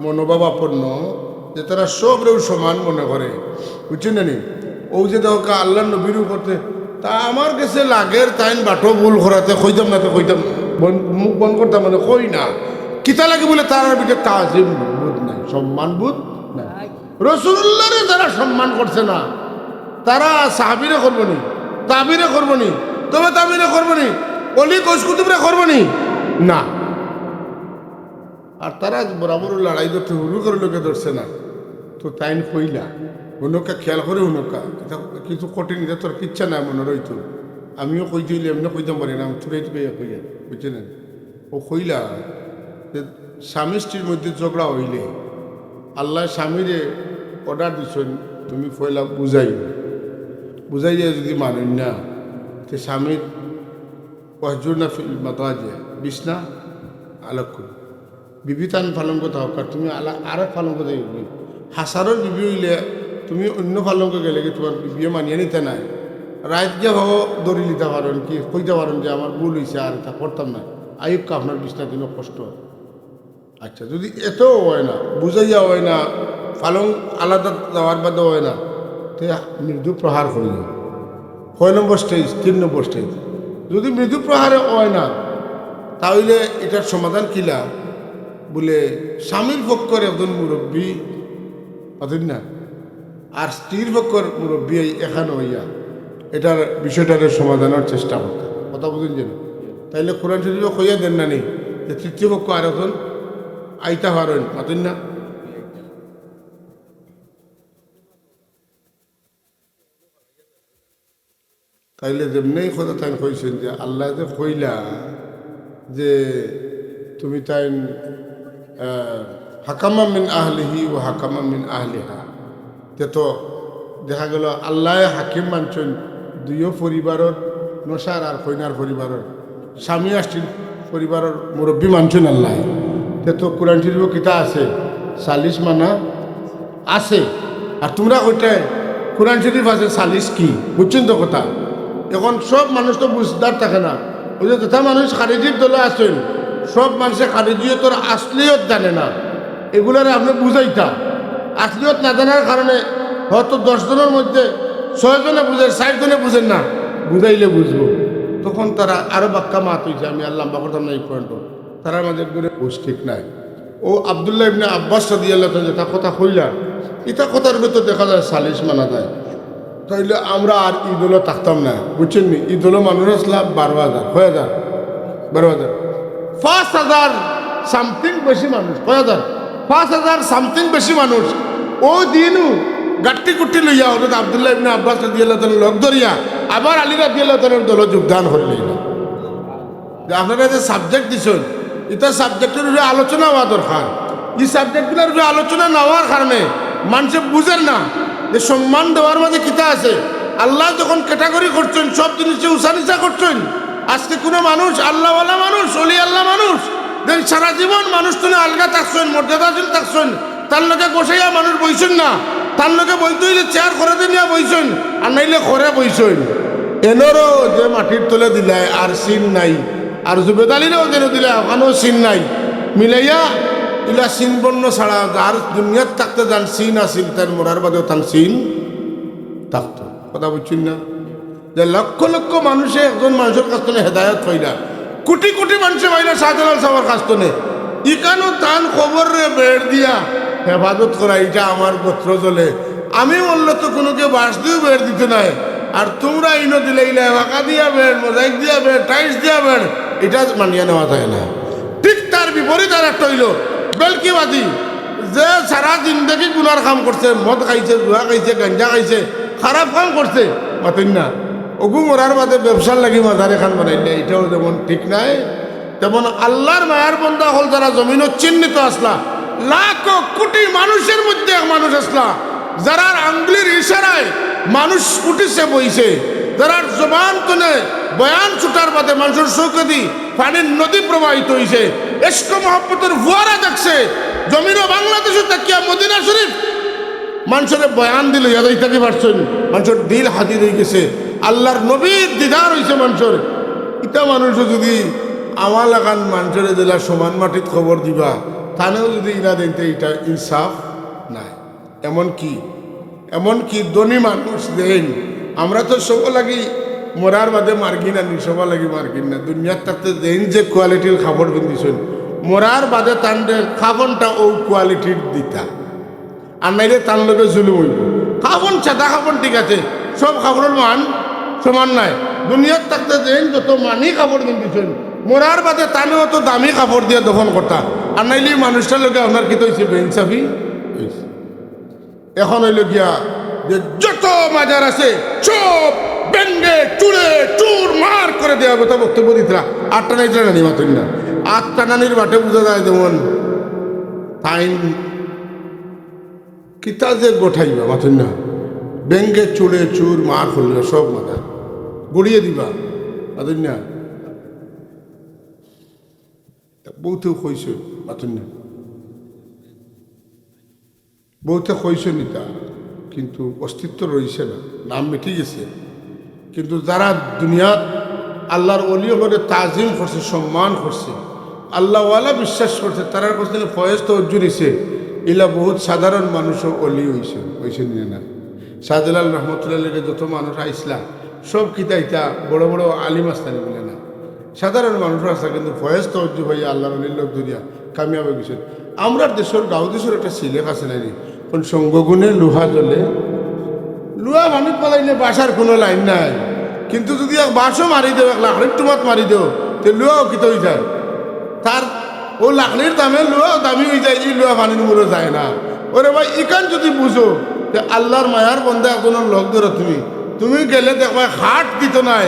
মনোভাবাপন্ন, যে তারা সবরেও সমান মনে করে, বুঝছেন না নি। ও যে দেখো আল্লাহ নবীর করতে তা আমার কাছে লাগের তাইন বাটো ভুল করাতে কইতাম না, তো কইতাম মুখ বন্ধ করতাম, মানে কই না কিতা লাগে বলে তার ভিতরে তাজিম বোধ নাই, সম্মান বোধ নাই। রাসূলুল্লাহরে যারা সম্মান করছে না তারা সাহাবীরে করবো নি, তাবিরে করবো নি, তবে তাবিরে করবো নি, অলি কসকুতুবরে করবো নি না। আর তারা বরাবর লড়াই করতে হুরু করে লোকে ধরছে না, তো তাইন কইলা উনকা খেয়াল করে উনকা কিছু কঠিন তোর কিচ্ছা নাই মনে রইতো। আমিও কই দিলে এমনি কইতাম পারি না, আমি থুড়াই থুড়াই কইয়া বুঝছেন। ও কইলা যে স্বামী স্ত্রীর মধ্যে ঝগড়া হইলে আল্লাহ স্বামীরে অর্ডার দিচ্ছেন তুমি পয়লা বুঝাই যায় যদি মানেন না তো স্বামীর ওয়াজুর না ফিল মাতাজে বিছনা আলোক করি বিবিতান পালন করতে হোক, আর তুমি আর এক পালন করতে হাসারোর বিবি হইলে তুমি অন্য পালন গেলে কি তোমার বিয়ে মানিয়ে নিতে নাই, রাত গিয়ে ভাবো দড়ি নিতে পারেন কি কইতে পারেন যে আমার ভুল হয়েছে আর এটা করতাম না, আইবকা আপনার বিছনা দিন কষ্ট। আচ্ছা যদি এতও হয় না, বুঝাইয়া হয় না, পালং আলাদা যাওয়ার বাদে হয় না, তো মৃদু প্রহার করিল 6 নম্বর স্টেজ 3 নম্বর স্টেজ। যদি মৃদু প্রহারে হয় না তাহলে এটার সমাধান কিলা বলে স্বামীর পক্ষের একজন মুরব্বী অতদিন না আর স্ত্রীর পক্ষের মুরব্বী এখানে হইয়া এটার বিষয়টার সমাধানের চেষ্টা করতে কথা বুঝুন যেন। তাইলে কোরআন শরীফে কইয়া দেন না নি যে তৃতীয় পক্ষ আর এখন আইতা পারেন অতদিন না। তাইলে যেমনি কথা তাই কইছেন যে আল্লাহ যে কইলা যে তুমি তাই হাকামা মিন আহলিহি ও হাকামা মিন আহলিহা, তে তো দেখা গেল আল্লাহ হাকিম মানছেন দুইও পরিবারের নসার আর কইনার পরিবারের স্বামী আর স্ত্রীর পরিবারের মুরব্বী মানছেন আল্লাহ। তে তো কোরআন শরীফ কিতা আছে সালিশ মানা আছে, আর তোমরা ওইটাই কোরআন শরীফ আছে সালিশ কি বুঝছেন তো কথা। এখন সব মানুষ তো বুঝদার থাকে না, ওই যে যথা মানুষ খারিজির দলে আছেন সব মানুষে খারিজিয়তর আসলিয়ত জানে না, এগুলারে আপনি বুঝাইতা। আসলিয়ত না জানার কারণে হয়তো 10 জনের মধ্যে 6 জনে বুঝেন 60 জনে বুঝেন না, বুঝাইলে বুঝবো তখন তারা আরো বাক্কা মাত হয়েছে। আমি আল্লাহ বা করতাম না এই পয়েন্ট, তারা মাঝে করে বুঝ ঠিক নাই। ও আব্দুল্লাহ ইবনে আব্বাস রাদিয়াল্লাহু তাআলা যেটা কথা কইলা এটা কথার ভিতর দেখা যায় সালিশ মানা যায়। তাইলে আমরা আর ঈদুলও থাকতাম না বুঝছেন নি। ঈদুলও মানুষ আসলাম 12,000 12,000 5,000 সামথিং বেশি মানুষ 5,000 সামথিং বেশি মানুষ ও দিনও গাট্টি কুট্টি লইয়া হজরত আব্দুল্লাহ ইবনে আব্বাস রাদিয়াল্লাহু তাআলা লগ ধরিয়া আবার আলী রাদিয়াল্লাহু তাআলার দল যোগদান হইলেন। যে আপনারা যে সাবজেক্ট দিছেন এটা সাবজেক্টের উপরে আলোচনা হওয়া দরকার। এই সাবজেক্টগুলোর উপরে আলোচনা না হওয়ার কারণে মানুষে বুঝেন না যে সম্মান দেওয়ার মাঝে কিতা আছে, আল্লাহ যখন ক্যাটাগরি করছেন সব জিনিসে উঁচা করছেন। আজকে কোনো মানুষ আল্লাহওয়ালা মানুষ, অলি আল্লাহ মানুষ দেন সারা জীবন মানুষ তুমি আলগা থাকছেন, মর্যাদাশীল থাকছেন, তার লোকে বসাইয়া মানুষ বইছেন না, তার লোকে বইতে হইলে চেয়ার করে নিয়ে বইছেন, আর নাইলে ঘরে বইছেন। এনরও যে মাটির তলে দিলায় আর সিন নাই, আর জুবেদ আলীরও যেন দিলে ওখানেও সিন নাই, মিলাইয়া ইলা সিন বর্ণ ছাড়া আর দুনিয়াত থাকতে যান সিন আসিল, তার মরার বাদেও তার সিন থাকতো। কথা বুঝছেন না? যে লক্ষ লক্ষ মানুষে একজন মানুষের কাছ থেকে হেদায়ত হইলা, কোটি কোটি মানুষে পাইলা শাহজালাল সাহেবের কাছ থেকে, ইকানো তান খবর রে বেড় দিয়া হেফাজত করা, এটা আমার গোত্র চলে। আমি বললে তো কোনোকে বাস দিয়েও বেড় দিতে নাই, আর তোমরা ইনো দিলে ইলা এলাকা দিয়া বেড়, মোজাইক দিয়া বেড়, টাইলস দিয়া বেড়, এটা মানিয়ে নেওয়া যায় না। ঠিক তার বিপরীত আর একটা হইল বেলকিবাদী, যে সারা জিন্দগি গুনার কাম করছে, মদ খাইছে, জুয়া খাইছে, গাঞ্জা খাইছে, খারাপ কাম করছে, মাতেন না ওগু মরার বাদে ব্যবসার লাগি মাজার এখান বানাইলে, এটাও যেমন ঠিক নাই, তেমন আল্লাহর মায়ার বন্দা হল যারা জমিনত চিহ্নিত আসলা, লাখ কোটি মানুষের মধ্যে এক মানুষ আসলা, যারা আঙ্গুলির ইশারায় মানুষ উঠিছে বইছে, যারা জবান তনে বয়ান ছুটার বাদে মানুষের চৌকদি পানির নদী প্রবাহিত হয়েছে, এশক মহব্বতের ফুয়ারা দেখছে, জমিনও বাংলাদেশে তাকিয়া মদিনা শরীফ মানুষের বয়ান দিল, ইয়াদাই থাকি পারছেন, মানুষের দিল হাজির হয়ে গেছে, আল্লাহর নবীর দিদার হয়েছে মানুষের। ইটা মানুষ যদি আমার লাগান মানুষের দিলা সমান মাটিত খবর দিবা, তানেও যদি ইনা দিনতে এটা ইনসাফ নাই। এমনকি ধনী মানুষ দেন, আমরা তো সব লাগি মরার বাদে মার্কিন আনি, সবার লাগি মার্কিন না, দুনিয়ার থাকতে দেন যে কোয়ালিটির খাবার কিনতেছেন, মরার বাদে তান্ডে খাবনটা ও কোয়ালিটির দিতা, আর নাইলে তার লোকে জুলুম হইব। খাবন সাদা খাবন ঠিক আছে, সব খাবারের মান সমান নাই, দুনিয়ার থাকতে দেন যত মানি কাপড় কিনতেছেন, মরার বাদে তানে অত দামি কাপড় দিয়ে দখল করতা, আর নাইলে মানুষটার লোকে আপনার কি হয়েছে বেইনসাফি হয়েছে। এখন হইল গিয়া যে যত মাজার আছে সব বেঙ্গে চুড়ে চুর মার করে দেওয়া কথা বক্তব্য দিতরা, আটটা নাইতরা নানি মাতুন না, আটটা নানির বাটে বোঝা যায় যেমন টাইম কিতা যে গোঠাইবা মাতুন না, বেঙ্গে চুড়ে চুর মার করলে সব মাথা গড়িয়ে দিবা মাতুন না, বহুতে কইছে মাতুন না, বহুতে কইছে নিতা, কিন্তু অস্তিত্ব রয়েছে না, নাম মিটি গেছে। কিন্তু যারা দুনিয়াত আল্লাহর অলিও করে তাজিম করছে, সম্মান করছে, আল্লাহওয়ালা বিশ্বাস করছে, তারার কাছে ফয়েজ তো অর্জুন হয়েছে, এলা বহুত সাধারণ মানুষও অলি হয়েছে নিয়ে না। শাহজালাল রহমতুল্লাহকে যত মানুষ আইসলা সব কিতা ইতা বড় বড় আলিম আস্তানি বলে না, সাধারণ মানুষও আসা, কিন্তু ফয়েজ তো অর্জুন ভাইয়া আল্লাহর অলির লোক দুনিয়া কামিয়াব হয়ে গেছে। আমরা দেশের গাঁও দেশের একটা সিলেক আছে নাকি, কোন সঙ্গগুণে লোহা জ্বলে, লোহা ভাঙি পালাইলে বাসার কোনো লাইন নাই, কিন্তু যদি এক বাসও মারি দেও, এক লাকড়ির টুমাত মারি দেও, তো লোহাও কিত হয়ে যায়, তার ও লাকড়ির দামে লোহাও দামি হয়ে যায়, এই লোহা পানির মূল্য যায় না। ওরে ভাই ইকান যদি বুঝো যে আল্লাহর মায়ার বন্ধা একজনের লোক ধরো, তুমি গেলে দেখো হাট দিত নাই,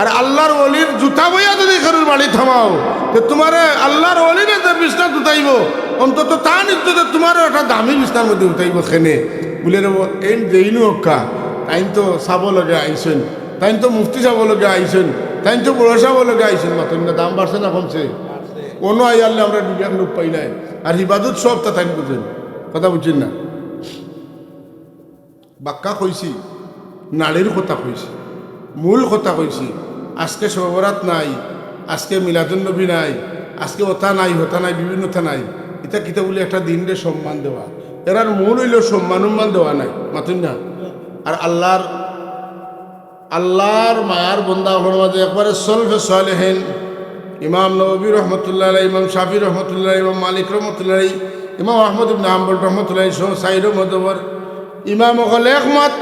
আর আল্লাহর অলির জুতা বইয়া যদি ঘরের বাড়ি থামাও, তো তোমার আল্লাহর অলির যে বিছনা জুতাইব, অন্তত তা নিশ্চিত তোমারও একটা দামি বিছনার মধ্যে উঠাইব খেনে বলে রে এই দেইনু অক্কা, তাই তো চাব লগে আইসেন, তাই তো মুফতি চাব লগে আইসেন, তাই তো বড় চাব লগে আইসেন, মাতন না দাম বাড়ছে না কমছে, কোনো আই আল্লাহ আমরা দুনিয়ার লোক পাই নাই, আর হিবাদত সব তা তাই বুঝেন, কথা বুঝছেন না। বাক্কা কইছি, নারীর কথা কইছি, মূল কথা কইছি, আজকে সবরাত নাই, আজকে মিলাদুন্নবী নাই, আজকে ওথা নাই হতা নাই বিভিন্নতা নাই, এটা কিতা বলে একটা দিনরে সম্মান দেওয়া, এরার মূল হইল সম্মান দেওয়া নাই, মাতুন না। আর আল্লাহর মায়ার বন্দা মাঝে একবারে সলফে সালেহিন, ইমাম নবী রহমতুল্লাহ, ইমাম শাফি রহমতুল্লাহ, ইমাম মালিক রহমতুল্লাহ, ইমাম আহমদ ইবনে হাম্বল রহমতুল্লাহ সহ সাইর মদবর ইমাম হল একমত,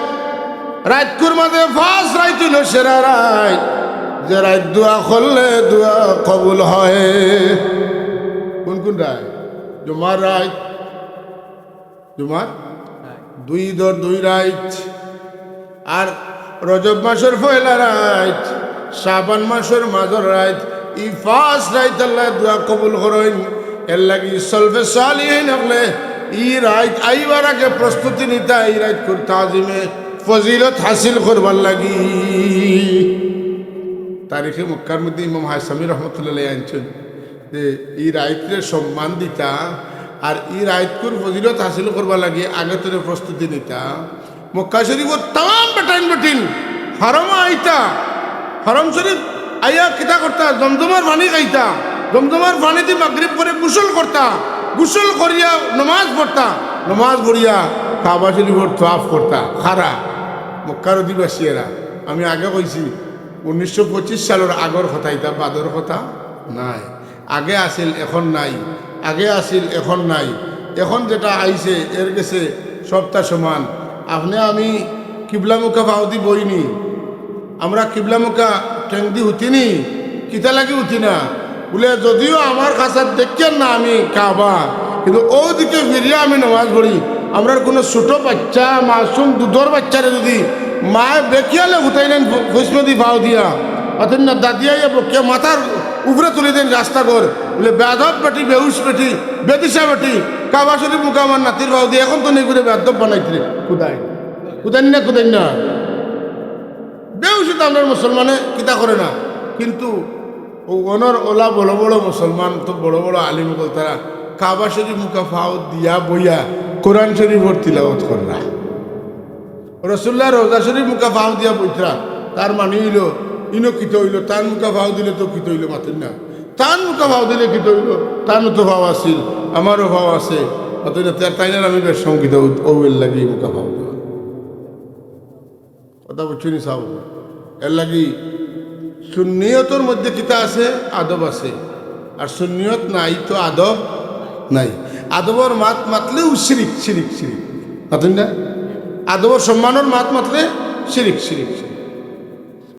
রাতকুর মাঝে ফাঁস রাইত হইল সেরা রাত, যে রাত দোয়া করলে দোয়া কবুল হয়। কোন কোন রায়? জুমার রাত, জুমার দুই রাত, আর রজব মাসের পয়লা রাত, শাবান মাসের মাঝর রাত, ই ফার্স্ট রাত আল্লাহ দোয়া কবুল করেন। এর লাগি সলফে সালিহিন হলে ই রাত আইবার আগে প্রস্তুতি নিতা, এই রাত করতে আজিমে ফজিলত হাসিল করবার লাগি তারিখে মক্কার মধ্যে ইমাম হাসামি রহমতুল্লাহ আনছেন যে এই রায়তের সম্মান দিতা আর এই রায়তকুর ফজিলত হাসিল করবার লাগে আগে তোর প্রস্তুতি নিতা মক্কা শরীফ তাম বেটিন হারম আইতা হারম শরীফ আইয়া কিতা করতা জমজমার পানি খাইতা জমজমার পানি দিয়ে মাগরিব করে গোসল করতা গোসল করিয়া নমাজ পড়তা নমাজ পড়িয়া কাবা শরীফর তোয়াফ করতা খারা মক্কার অধিবাসীরা আমি আগে কইছি 1925 সালের আগর কথা এটা বাদর কথা নাই আগে আসিল এখন নাই আগে আসিল এখন নাই এখন যেটা আইছে এর গেছে সবটা সমান আপনি আমি কিবলামুখা ফাউদি বইনি আমরা কিবলামুখা ট্যাংদি উঠিনি কিতা লাগি উঠি না বলে যদিও আমার কাছে দেখছেন না আমি কাবা কিন্তু ওদিকে ফিরিয়া আমি নামাজ পড়ি আমরা কোনো ছোট বাচ্চা মাসুম দুধর বাচ্চারে যদি মায়ে বেকিয়ালে উঠাইলেন ফুসমদি ভাও দিয়া অথেন না দাদিয়াইয়া বকিয়া মাথার উপরে তুলে দেন রাস্তা কর বলে বেদব বেটি বেউস বেটি বেদিশা বেটি কাবা শরীফ মুখা আমার নাতির ভাও দিয়ে এখন তো নেই করে বেদব বানাইছিলে কুদাই কুদাই না বেউসি তো আমরা মুসলমানে কিতা করে না কিন্তু ও অনর ওলা বড় বড় মুসলমান তো বড় বড় আলিম বল তারা কাবা শরীফ মুখা ফাও দিয়া বইয়া কোরআন শরীফর তিলাওয়াত কররা রসুল্লাহ রোজা শরীফ মুখা ফাও দিয়া বইতরা তার মানে হইল ইনো কিত হইল তার মুখা ফাও দিলে তো কিত হইল মাতেন না তার মুখা ফাও দিলে কিত হইল তার তো ভাও আসিল আমারও ভাও আছে অতএব তাই না আমি বেশ সংগীত ওয়েল লাগি মুখা ফাও দেওয়া কথা বলছি নি সাহু এর লাগি সুন্নিয়তর মধ্যে কিতা আছে আদব আছে আর সুন্নিয়ত নাই তো আদব নাই আদবর মাত মাতলেও শিরিক মাতেন না আদবর সম্মানের মাত মাতলে শিরিক